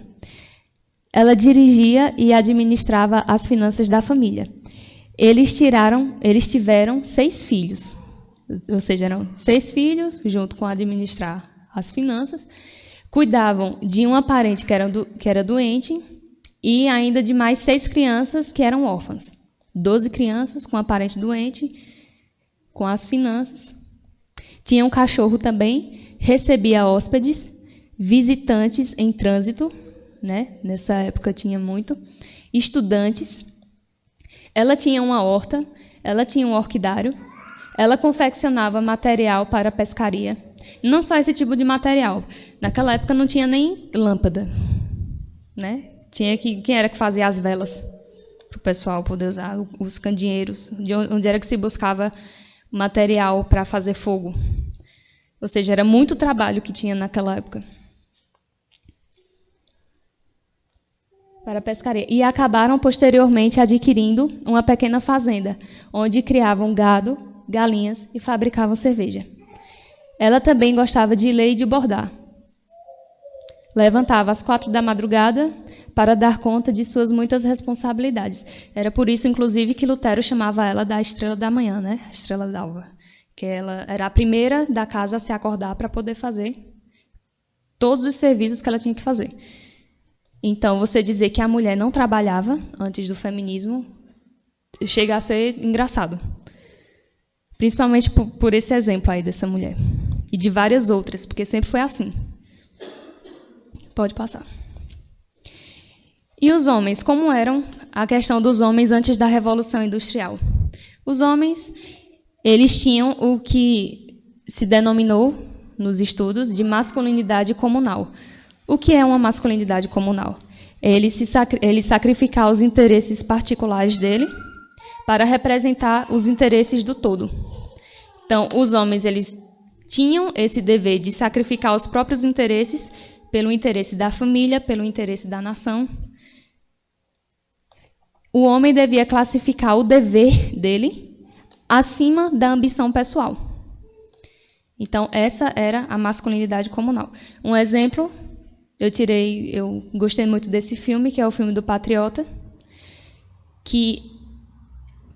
Ela dirigia e administrava as finanças da família. Eles tiveram 6 filhos, ou seja, eram 6 filhos, junto com administrar as finanças, cuidavam de uma parente que era doente e ainda de mais 6 crianças que eram órfãs. 12 crianças com a parente doente, com as finanças. Tinha um cachorro também, recebia hóspedes, visitantes em trânsito, né? Nessa época tinha muito, estudantes. Ela tinha uma horta, ela tinha um orquidário, ela confeccionava material para pescaria. Não só esse tipo de material. Naquela época não tinha nem lâmpada, né? Quem era que fazia as velas para o pessoal poder usar, os candeeiros, de onde era que se buscava material para fazer fogo. Ou seja, era muito trabalho que tinha naquela época. Para a pescaria. E acabaram posteriormente adquirindo uma pequena fazenda, onde criavam gado, galinhas e fabricavam cerveja. Ela também gostava de ler e de bordar. Levantava às 4 da madrugada para dar conta de suas muitas responsabilidades. Era por isso, inclusive, que Lutero chamava ela da estrela da manhã, né? A estrela d'alva. Que ela era a primeira da casa a se acordar para poder fazer todos os serviços que ela tinha que fazer. Então, você dizer que a mulher não trabalhava antes do feminismo chega a ser engraçado. Principalmente por esse exemplo aí dessa mulher. E de várias outras, porque sempre foi assim. Pode passar. E os homens? Como eram a questão dos homens antes da Revolução Industrial? Os homens, eles tinham o que se denominou, nos estudos, de masculinidade comunal. O que é uma masculinidade comunal? Ele sacrificar os interesses particulares dele para representar os interesses do todo. Então, os homens eles tinham esse dever de sacrificar os próprios interesses pelo interesse da família, pelo interesse da nação. O homem devia classificar o dever dele acima da ambição pessoal. Então, essa era a masculinidade comunal. Um exemplo, eu gostei muito desse filme, que é o filme do Patriota,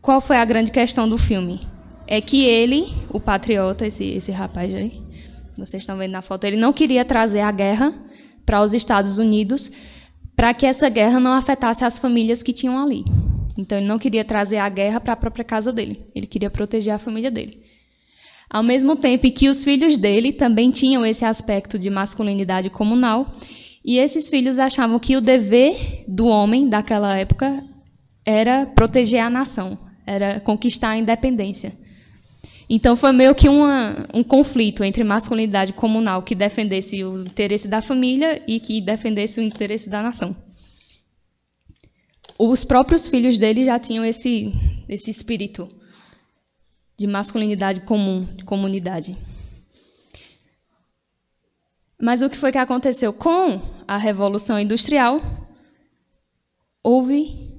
qual foi a grande questão do filme? É que ele, o Patriota, esse rapaz aí, vocês estão vendo na foto, ele não queria trazer a guerra para os Estados Unidos para que essa guerra não afetasse as famílias que tinham ali. Então, ele não queria trazer a guerra para a própria casa dele. Ele queria proteger a família dele. Ao mesmo tempo que os filhos dele também tinham esse aspecto de masculinidade comunal, e esses filhos achavam que o dever do homem daquela época era proteger a nação, era conquistar a independência. Então, foi meio que um conflito entre masculinidade comunal que defendesse o interesse da família e que defendesse o interesse da nação. Os próprios filhos dele já tinham esse espírito de masculinidade comum, de comunidade. Mas o que foi que aconteceu? Com a Revolução Industrial, houve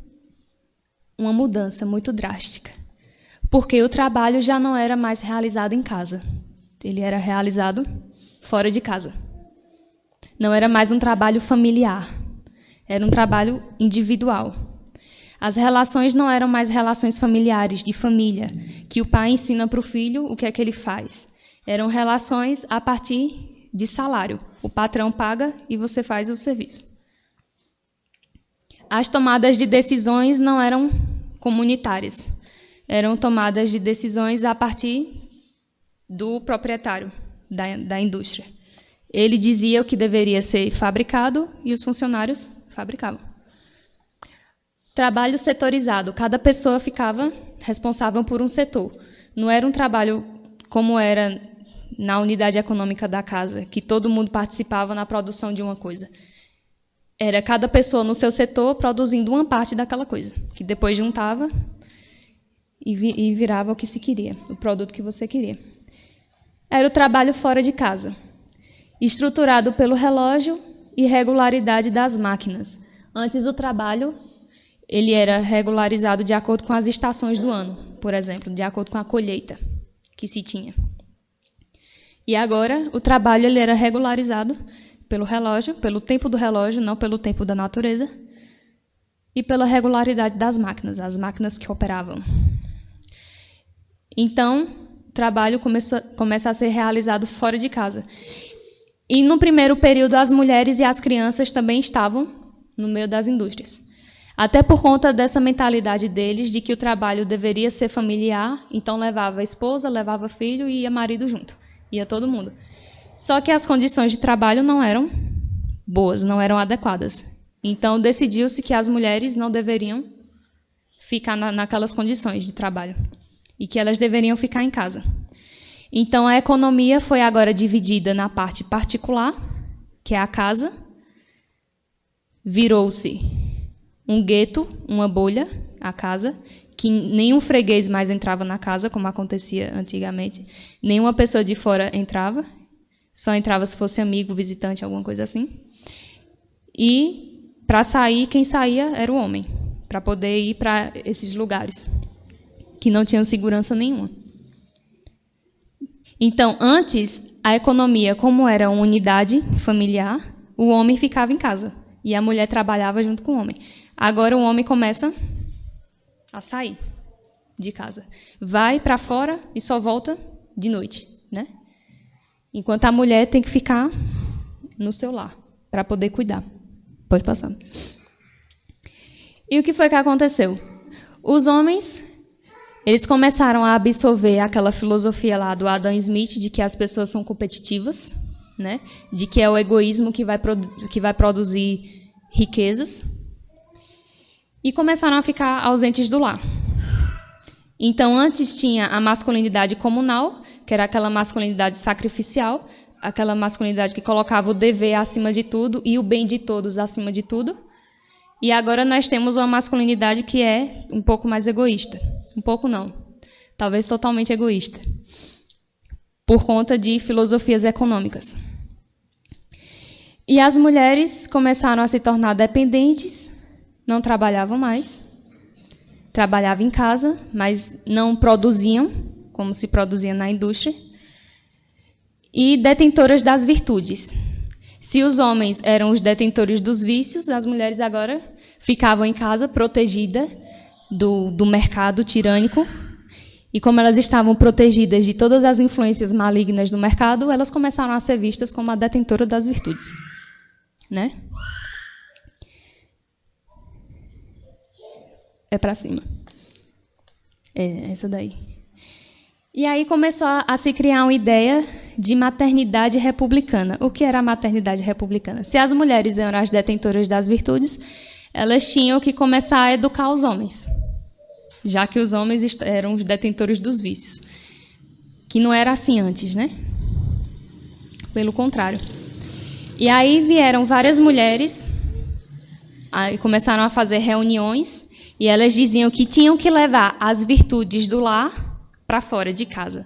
uma mudança muito drástica, porque o trabalho já não era mais realizado em casa. Ele era realizado fora de casa. Não era mais um trabalho familiar, era um trabalho individual. As relações não eram mais relações familiares, de família, que o pai ensina para o filho o que é que ele faz. Eram relações a partir de salário. O patrão paga e você faz o serviço. As tomadas de decisões não eram comunitárias. Eram tomadas de decisões a partir do proprietário da indústria. Ele dizia o que deveria ser fabricado e os funcionários fabricavam. Trabalho setorizado. Cada pessoa ficava responsável por um setor. Não era um trabalho como era na unidade econômica da casa, que todo mundo participava na produção de uma coisa. Era cada pessoa no seu setor produzindo uma parte daquela coisa, que depois juntava e virava o que se queria, o produto que você queria. Era o trabalho fora de casa, estruturado pelo relógio e regularidade das máquinas. Antes, o trabalho ele era regularizado de acordo com as estações do ano, por exemplo, de acordo com a colheita que se tinha. E agora, o trabalho ele era regularizado pelo relógio, pelo tempo do relógio, não pelo tempo da natureza, e pela regularidade das máquinas, as máquinas que operavam. Então, o trabalho começa a ser realizado fora de casa. E, no primeiro período, as mulheres e as crianças também estavam no meio das indústrias. Até por conta dessa mentalidade deles de que o trabalho deveria ser familiar, então levava a esposa, levava filho e ia marido junto. Ia todo mundo. Só que as condições de trabalho não eram boas, não eram adequadas. Então, decidiu-se que as mulheres não deveriam ficar naquelas condições de trabalho e que elas deveriam ficar em casa. Então, a economia foi agora dividida na parte particular, que é a casa, virou-se um gueto, uma bolha, a casa, que nenhum freguês mais entrava na casa, como acontecia antigamente. Nenhuma pessoa de fora entrava, só entrava se fosse amigo, visitante, alguma coisa assim. E, para sair, quem saía era o homem, para poder ir para esses lugares, que não tinham segurança nenhuma. Então, antes, a economia, como era uma unidade familiar, o homem ficava em casa e a mulher trabalhava junto com o homem. Agora o homem começa a sair de casa. Vai para fora e só volta de noite, né? Enquanto a mulher tem que ficar no seu lar para poder cuidar. Pode passar. E o que foi que aconteceu? Os homens, eles começaram a absorver aquela filosofia lá do Adam Smith de que as pessoas são competitivas, né? De que é o egoísmo que vai produzir riquezas. E começaram a ficar ausentes do lar. Então, antes tinha a masculinidade comunal, que era aquela masculinidade sacrificial, aquela masculinidade que colocava o dever acima de tudo e o bem de todos acima de tudo. E agora nós temos uma masculinidade que é um pouco mais egoísta. Um pouco não, talvez totalmente egoísta, por conta de filosofias econômicas. E as mulheres começaram a se tornar dependentes, não trabalhavam mais, trabalhavam em casa, mas não produziam, como se produzia na indústria, e detentoras das virtudes. Se os homens eram os detentores dos vícios, as mulheres agora ficavam em casa protegidas do mercado tirânico, e como elas estavam protegidas de todas as influências malignas do mercado, elas começaram a ser vistas como a detentora das virtudes, né? É para cima. É essa daí. E aí começou a se criar uma ideia de maternidade republicana. O que era a maternidade republicana? Se as mulheres eram as detentoras das virtudes, elas tinham que começar a educar os homens. já que os homens eram os detentores dos vícios. Que não era assim antes, né? Pelo contrário. E aí vieram várias mulheres, aí começaram a fazer reuniões, e elas diziam que tinham que levar as virtudes do lar para fora de casa.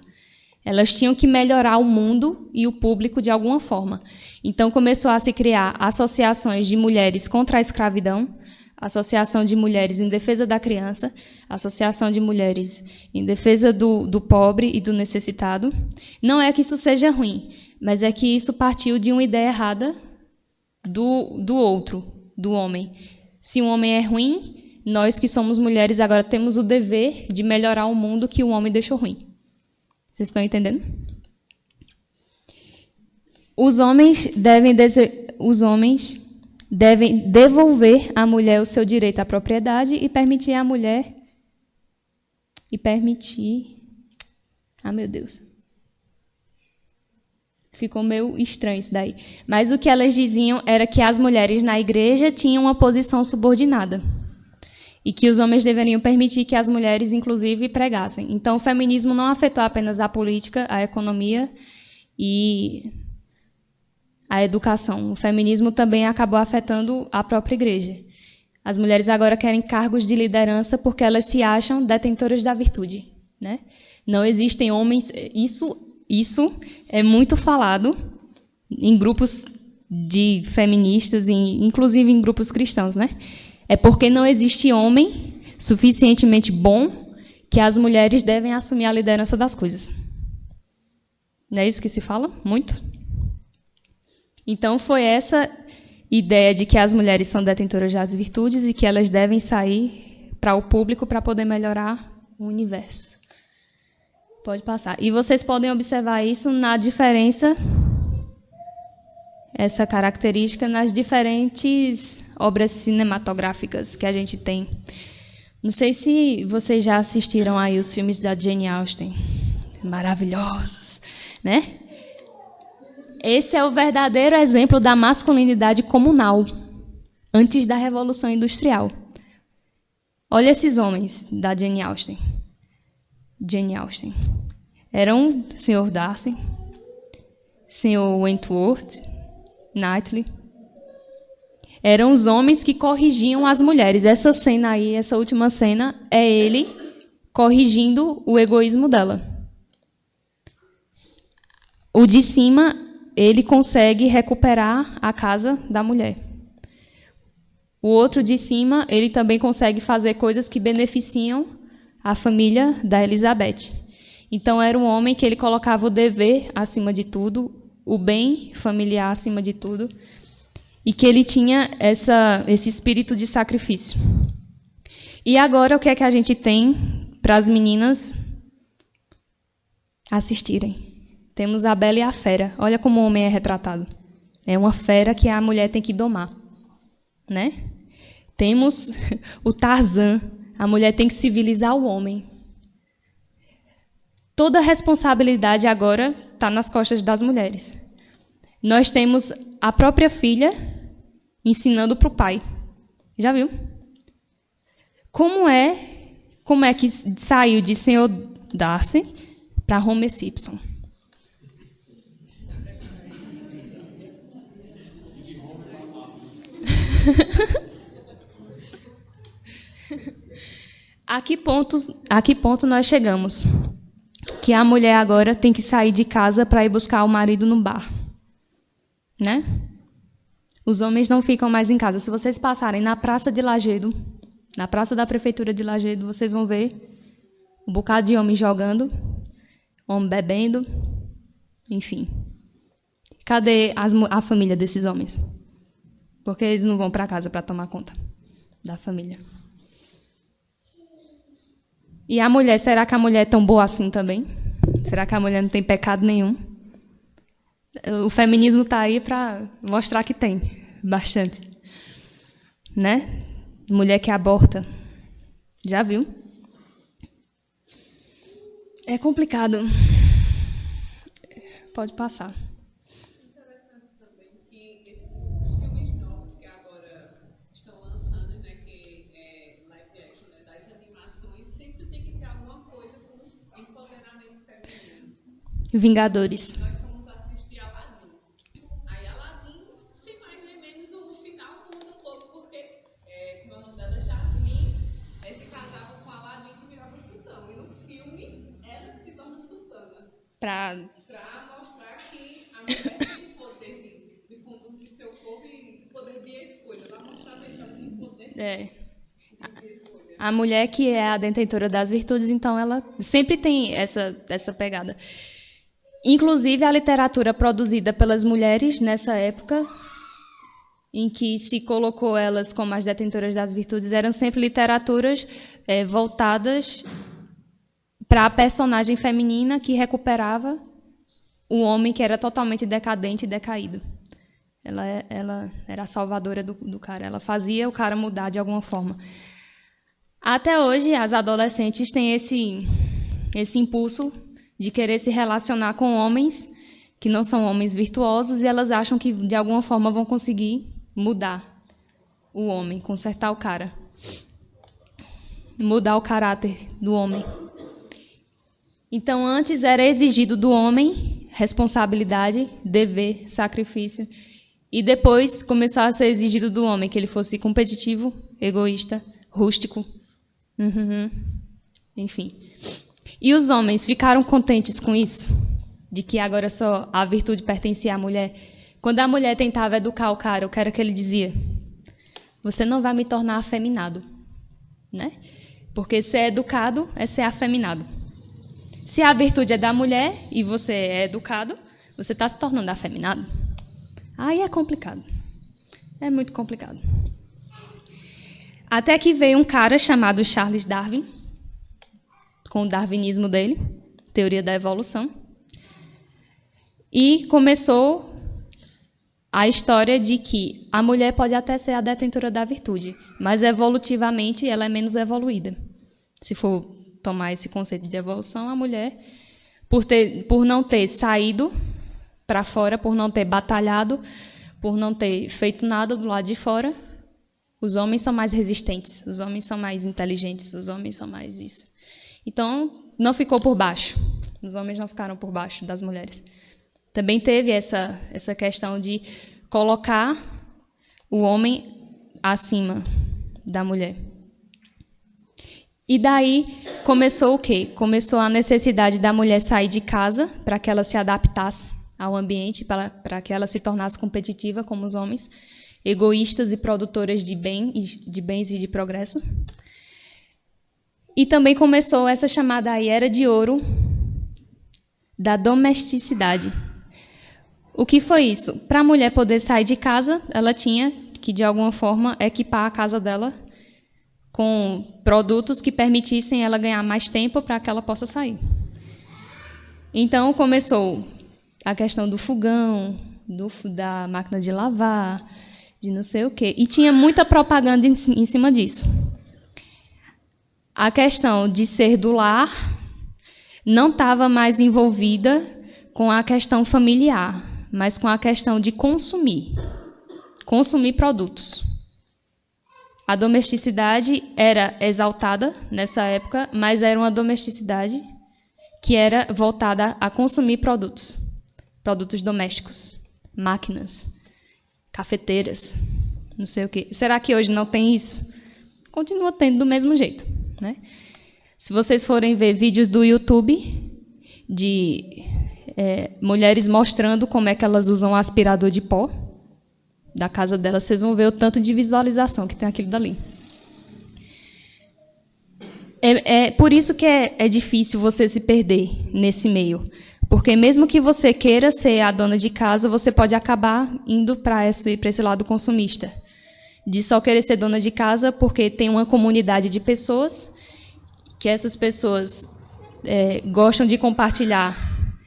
Elas tinham que melhorar o mundo e o público de alguma forma. Então, começou a se criar associações de mulheres contra a escravidão, associação de mulheres em defesa da criança, associação de mulheres em defesa do pobre e do necessitado. Não é que isso seja ruim, mas é que isso partiu de uma ideia errada do outro, do homem. Se um homem é ruim, nós que somos mulheres agora temos o dever de melhorar o mundo que o homem deixou ruim. Vocês estão entendendo? Os homens devem devolver à mulher o seu direito à propriedade e permitir à mulher... Ah, meu Deus. Ficou meio estranho isso daí. Mas o que elas diziam era que as mulheres na igreja tinham uma posição subordinada. E que os homens deveriam permitir que as mulheres, inclusive, pregassem. Então, o feminismo não afetou apenas a política, a economia e a educação. O feminismo também acabou afetando a própria igreja. As mulheres agora querem cargos de liderança porque elas se acham detentoras da virtude, né? Não existem homens... Isso é muito falado em grupos de feministas, inclusive em grupos cristãos, né? É porque não existe homem suficientemente bom que as mulheres devem assumir a liderança das coisas. Não é isso que se fala? Muito? Então, foi essa ideia de que as mulheres são detentoras das virtudes e que elas devem sair para o público para poder melhorar o universo. Pode passar. E vocês podem observar isso na diferença, essa característica, nas diferentes obras cinematográficas que a gente tem. Não sei se vocês já assistiram aí os filmes da Jane Austen. Maravilhosos, né? Esse é o verdadeiro exemplo da masculinidade comunal, antes da Revolução Industrial. Olha esses homens da Jane Austen. Jane Austen. Eram o Sr. Darcy, Sr. Wentworth, Knightley. Eram os homens que corrigiam as mulheres. Essa cena aí, essa última cena, é ele corrigindo o egoísmo dela. O de cima, ele consegue recuperar a casa da mulher. O outro de cima, ele também consegue fazer coisas que beneficiam a família da Elizabeth. Então, era um homem que ele colocava o dever acima de tudo, o bem familiar acima de tudo, e que ele tinha esse espírito de sacrifício. E agora, o que é que a gente tem para as meninas assistirem? Temos a Bela e a Fera. Olha como o homem é retratado. É uma fera que a mulher tem que domar, né? Temos o Tarzan. A mulher tem que civilizar o homem. Toda a responsabilidade agora está nas costas das mulheres. Nós temos a própria filha ensinando para o pai. Já viu? Como é que saiu de Sr. Darcy para Homer Simpson? A que ponto nós chegamos? Que a mulher agora tem que sair de casa para ir buscar o marido no bar, né? Os homens não ficam mais em casa. Se vocês passarem na Praça de Lajedo, na Praça da Prefeitura de Lajedo, vocês vão ver um bocado de homem jogando, homem bebendo, enfim. Cadê a família desses homens? Porque eles não vão para casa para tomar conta da família. E a mulher, será que a mulher é tão boa assim também? Será que a mulher não tem pecado nenhum? O feminismo está aí para mostrar que tem, bastante. Né? Mulher que aborta. Já viu? É complicado. Pode passar. Vingadores. Nós fomos assistir Aladdin. Aí Aladdin, sem mais nem menos, no final muda um pouco, porque, como é o nome dela, Jasmine, se casava com Aladdin que virava sultão. E no filme, ela que se torna sultana. Pra mostrar que a mulher tem o poder de conduzir seu povo e o poder de escolha. Ela mostrava isso, ela tem o poder de escolha. A mulher que é a detentora das virtudes, então ela sempre tem essa pegada. Inclusive, a literatura produzida pelas mulheres nessa época, em que se colocou elas como as detentoras das virtudes, eram sempre literaturas voltadas para a personagem feminina que recuperava o homem que era totalmente decadente e decaído. Ela era a salvadora do cara, ela fazia o cara mudar de alguma forma. Até hoje, as adolescentes têm esse impulso de querer se relacionar com homens que não são homens virtuosos, e elas acham que, de alguma forma, vão conseguir mudar o homem, consertar o cara, mudar o caráter do homem. Então, antes era exigido do homem responsabilidade, dever, sacrifício, e depois começou a ser exigido do homem que ele fosse competitivo, egoísta, rústico, enfim. E os homens ficaram contentes com isso? De que agora só a virtude pertencia à mulher? Quando a mulher tentava educar o cara, o que era que ele dizia? Você não vai me tornar afeminado, né? Porque ser educado é ser afeminado. Se a virtude é da mulher e você é educado, você está se tornando afeminado. Aí é complicado. É muito complicado. Até que veio um cara chamado Charles Darwin, com o darwinismo dele, teoria da evolução, e começou a história de que a mulher pode até ser a detentora da virtude, mas evolutivamente ela é menos evoluída. Se for tomar esse conceito de evolução, a mulher, por não ter saído para fora, por não ter batalhado, por não ter feito nada do lado de fora, os homens são mais resistentes, os homens são mais inteligentes, os homens são mais isso. Então, não ficou por baixo. Os homens não ficaram por baixo das mulheres. Também teve essa questão de colocar o homem acima da mulher. E daí começou o quê? Começou a necessidade da mulher sair de casa para que ela se adaptasse ao ambiente, para que ela se tornasse competitiva como os homens, egoístas e produtoras de bens e de progresso. E também começou essa chamada aí Era de Ouro da domesticidade. O que foi isso? Para a mulher poder sair de casa, ela tinha que, de alguma forma, equipar a casa dela com produtos que permitissem ela ganhar mais tempo para que ela possa sair. Então, começou a questão do fogão, da máquina de lavar, de não sei o quê. E tinha muita propaganda em cima disso. A questão de ser do lar não estava mais envolvida com a questão familiar, mas com a questão de consumir produtos. A domesticidade era exaltada nessa época, mas era uma domesticidade que era voltada a consumir produtos domésticos, máquinas, cafeteiras, não sei o quê. Será que hoje não tem isso? Continua tendo do mesmo jeito, né? Se vocês forem ver vídeos do YouTube de mulheres mostrando como é que elas usam aspirador de pó da casa delas, vocês vão ver o tanto de visualização que tem aquilo dali. Por isso que é difícil você se perder nesse meio. Porque mesmo que você queira ser a dona de casa, você pode acabar indo para esse lado consumista. De só querer ser dona de casa porque tem uma comunidade de pessoas, que essas pessoas gostam de compartilhar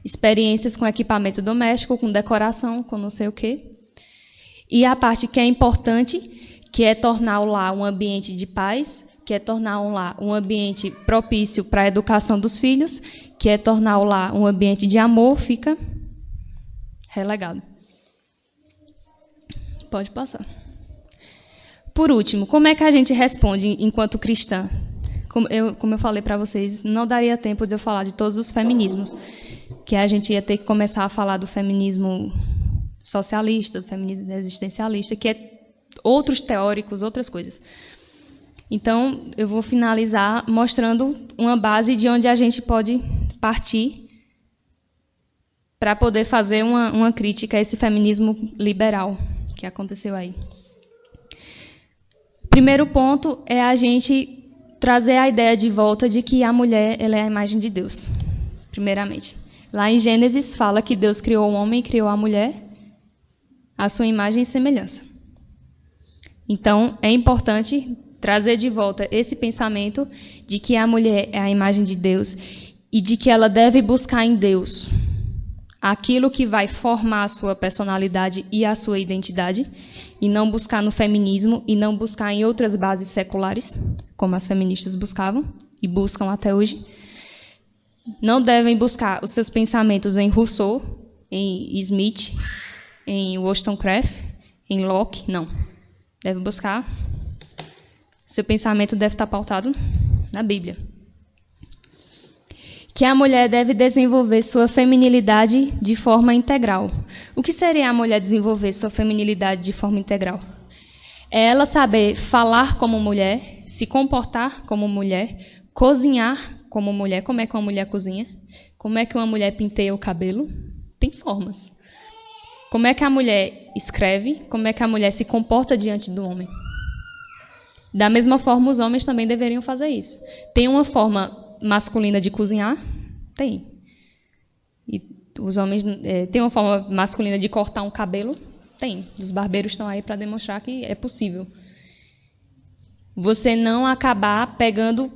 experiências com equipamento doméstico, com decoração, com não sei o quê. E a parte que é importante, que é tornar o lar um ambiente de paz, que é tornar o lar um ambiente propício para a educação dos filhos, que é tornar o lar um ambiente de amor, fica relegado. Pode passar. Por último, como é que a gente responde enquanto cristã? como eu falei para vocês, não daria tempo de eu falar de todos os feminismos, que a gente ia ter que começar a falar do feminismo socialista, do feminismo existencialista, que é outros teóricos, outras coisas. Então, eu vou finalizar mostrando uma base de onde a gente pode partir para poder fazer uma crítica a esse feminismo liberal que aconteceu aí. Primeiro ponto é a gente trazer a ideia de volta de que a mulher ela é a imagem de Deus, primeiramente. Lá em Gênesis fala que Deus criou o homem e criou a mulher à sua imagem e semelhança. Então, é importante trazer de volta esse pensamento de que a mulher é a imagem de Deus e de que ela deve buscar em Deus aquilo que vai formar a sua personalidade e a sua identidade, e não buscar no feminismo e não buscar em outras bases seculares, como as feministas buscavam e buscam até hoje. Não devem buscar os seus pensamentos em Rousseau, em Smith, em Wollstonecraft, em Locke, não. Deve buscar. Seu pensamento deve estar pautado na Bíblia. Que a mulher deve desenvolver sua feminilidade de forma integral. O que seria a mulher desenvolver sua feminilidade de forma integral? É ela saber falar como mulher, se comportar como mulher, cozinhar como mulher. Como é que uma mulher cozinha? Como é que uma mulher penteia o cabelo? Tem formas. Como é que a mulher escreve? Como é que a mulher se comporta diante do homem? Da mesma forma, os homens também deveriam fazer isso. Tem uma forma masculina de cozinhar? Tem. E os homens tem uma forma masculina de cortar um cabelo? Tem. Os barbeiros estão aí para demonstrar que é possível. Você não acabar pegando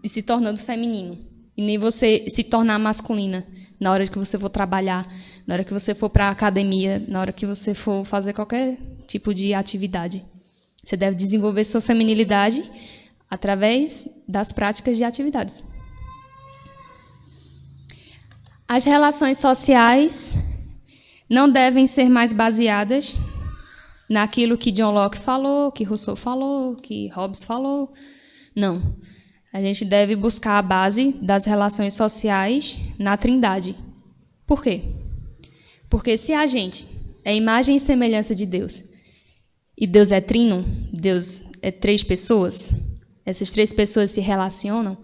e se tornando feminino. E nem você se tornar masculina na hora que você for trabalhar, na hora que você for para a academia, na hora que você for fazer qualquer tipo de atividade. Você deve desenvolver sua feminilidade através das práticas de atividades. As relações sociais não devem ser mais baseadas naquilo que John Locke falou, que Rousseau falou, que Hobbes falou. Não. A gente deve buscar a base das relações sociais na Trindade. Por quê? Porque se a gente é imagem e semelhança de Deus, e Deus é trino, Deus é 3 pessoas, essas 3 pessoas se relacionam,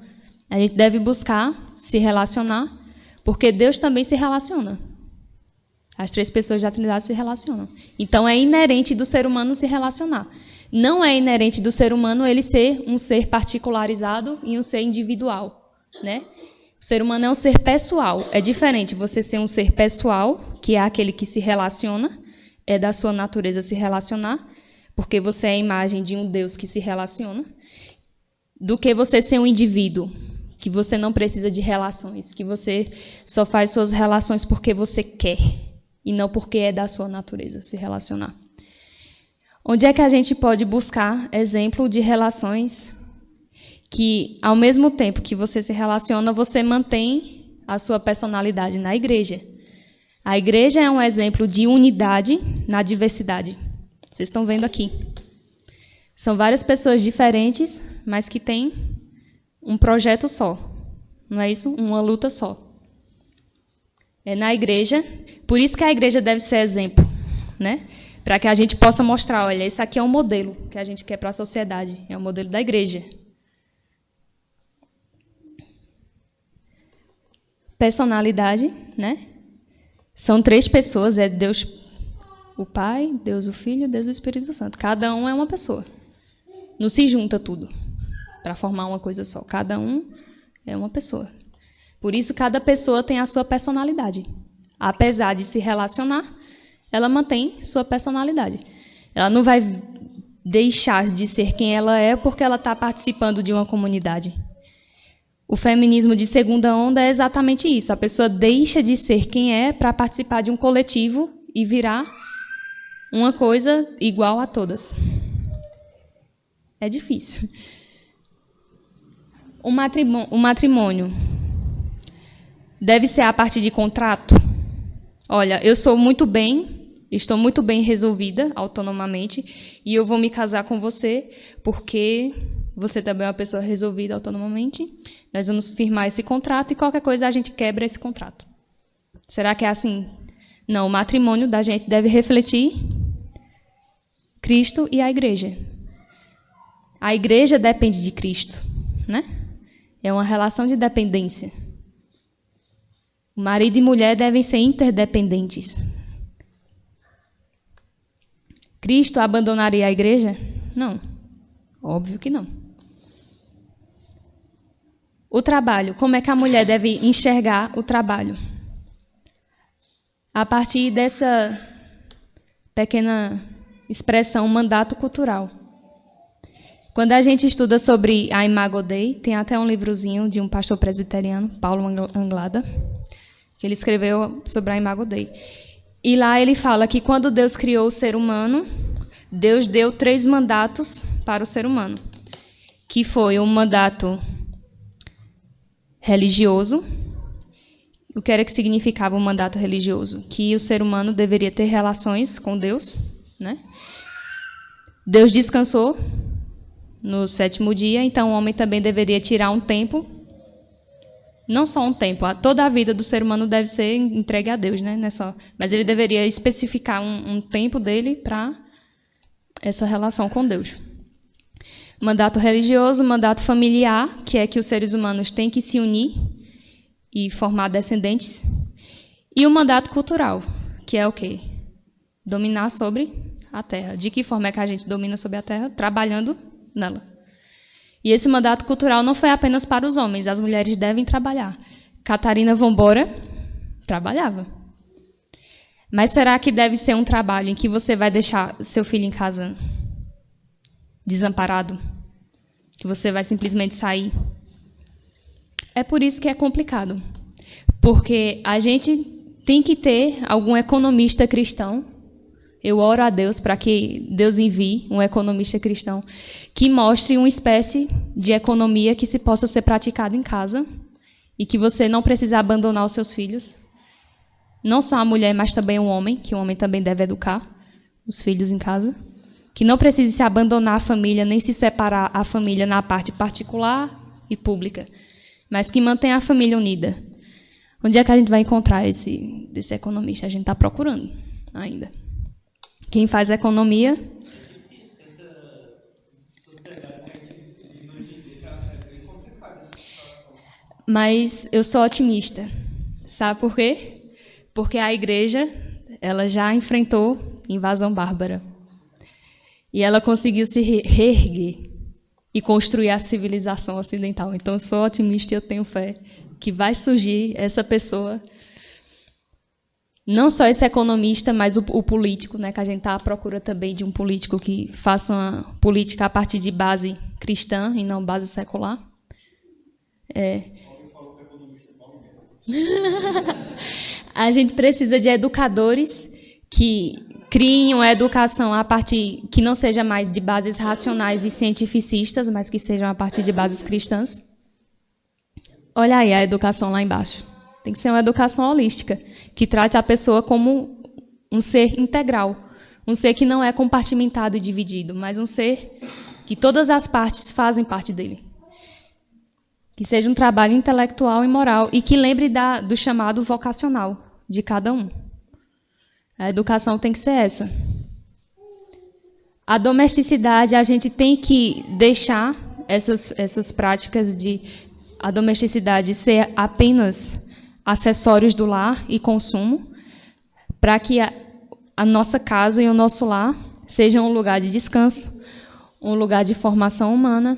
a gente deve buscar se relacionar, porque Deus também se relaciona. As 3 pessoas da Trindade se relacionam. Então, é inerente do ser humano se relacionar. Não é inerente do ser humano ele ser um ser particularizado e um ser individual, né? O ser humano é um ser pessoal. É diferente você ser um ser pessoal, que é aquele que se relaciona, é da sua natureza se relacionar, porque você é a imagem de um Deus que se relaciona, do que você ser um indivíduo, que você não precisa de relações, que você só faz suas relações porque você quer, e não porque é da sua natureza se relacionar. Onde é que a gente pode buscar exemplo de relações que, ao mesmo tempo que você se relaciona, você mantém a sua personalidade? Na igreja. A igreja é um exemplo de unidade na diversidade. Vocês estão vendo aqui. São várias pessoas diferentes, mas que têm um projeto só. Não é isso? Uma luta só. É na igreja. Por isso que a igreja deve ser exemplo, né? Para que a gente possa mostrar, olha, esse aqui é um modelo que a gente quer para a sociedade. É o modelo da igreja. Personalidade, né? São 3 pessoas, é Deus o Pai, Deus o Filho, Deus o Espírito Santo. Cada um é uma pessoa. Não se junta tudo para formar uma coisa só. Cada um é uma pessoa. Por isso, cada pessoa tem a sua personalidade. Apesar de se relacionar, ela mantém sua personalidade. Ela não vai deixar de ser quem ela é porque ela está participando de uma comunidade. O feminismo de segunda onda é exatamente isso. A pessoa deixa de ser quem é para participar de um coletivo e virar uma coisa igual a todas. É difícil. O matrimônio deve ser a partir de contrato? Olha, eu sou muito bem, estou muito bem resolvida autonomamente e eu vou me casar com você porque Você também é uma pessoa resolvida autonomamente. Nós vamos firmar esse contrato e qualquer coisa a gente quebra esse contrato. Será que é assim? Não, o matrimônio da gente deve refletir Cristo e a igreja. A igreja depende de Cristo, né? É uma relação de dependência. O marido e mulher devem ser interdependentes. Cristo abandonaria a igreja? Não. Óbvio que não. O trabalho. Como é que a mulher deve enxergar o trabalho? A partir dessa pequena expressão, mandato cultural. Quando a gente estuda sobre a Imago Dei, tem até um livrozinho de um pastor presbiteriano, Paulo Anglada, que ele escreveu sobre a Imago Dei. E lá ele fala que quando Deus criou o ser humano, Deus deu 3 mandatos para o ser humano, que foi um mandato religioso. O que era que significava o mandato religioso? Que o ser humano deveria ter relações com Deus, né? Deus descansou no 7º dia, então o homem também deveria tirar um tempo, não só um tempo, toda a vida do ser humano deve ser entregue a Deus, né? Não é só, mas ele deveria especificar um tempo dele para essa relação com Deus. Mandato religioso, mandato familiar, que é que os seres humanos têm que se unir e formar descendentes, e o mandato cultural, que é o quê? Dominar sobre a terra. De que forma é que a gente domina sobre a terra? Trabalhando nela. E esse mandato cultural não foi apenas para os homens, as mulheres devem trabalhar. Catarina Vambora trabalhava. Mas será que deve ser um trabalho em que você vai deixar seu filho em casa desamparado? Que você vai simplesmente sair? É por isso que é complicado. Porque a gente tem que ter algum economista cristão. Eu oro a Deus para que Deus envie um economista cristão que mostre uma espécie de economia que se possa ser praticada em casa e que você não precisa abandonar os seus filhos. Não só a mulher, mas também o homem, que o homem também deve educar os filhos em casa. Que não precise se abandonar a família, nem se separar a família na parte particular e pública, mas que mantenha a família unida. Onde é que a gente vai encontrar esse economista? A gente está procurando ainda. Quem faz economia... Mas eu sou otimista. Sabe por quê? Porque a igreja ela já enfrentou invasão bárbara. E ela conseguiu se reerguer e construir a civilização ocidental. Então, eu sou otimista e eu tenho fé que vai surgir essa pessoa, não só esse economista, mas o político, né, que a gente está à procura também de um político que faça uma política a partir de base cristã e não base secular. A gente precisa de educadores que criem uma educação a partir que não seja mais de bases racionais e cientificistas, mas que sejam a partir de bases cristãs. Olha aí a educação lá embaixo. Tem que ser uma educação holística, que trate a pessoa como um ser integral, um ser que não é compartimentado e dividido, mas um ser que todas as partes fazem parte dele. Que seja um trabalho intelectual e moral e que lembre do chamado vocacional de cada um. A educação tem que ser essa. A domesticidade, a gente tem que deixar essas práticas de a domesticidade ser apenas acessórios do lar e consumo, para que a nossa casa e o nosso lar sejam um lugar de descanso, um lugar de formação humana,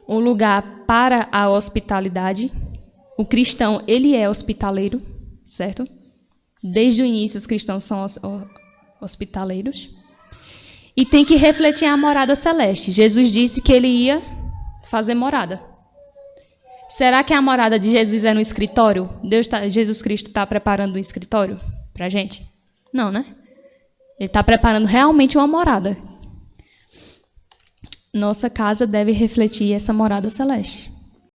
um lugar para a hospitalidade. O cristão, ele é hospitaleiro, certo? Desde o início, os cristãos são hospitaleiros. E tem que refletir a morada celeste. Jesus disse que ele ia fazer morada. Será que a morada de Jesus é no escritório? Jesus Cristo está preparando um escritório para a gente? Não, né? Ele está preparando realmente uma morada. Nossa casa deve refletir essa morada celeste.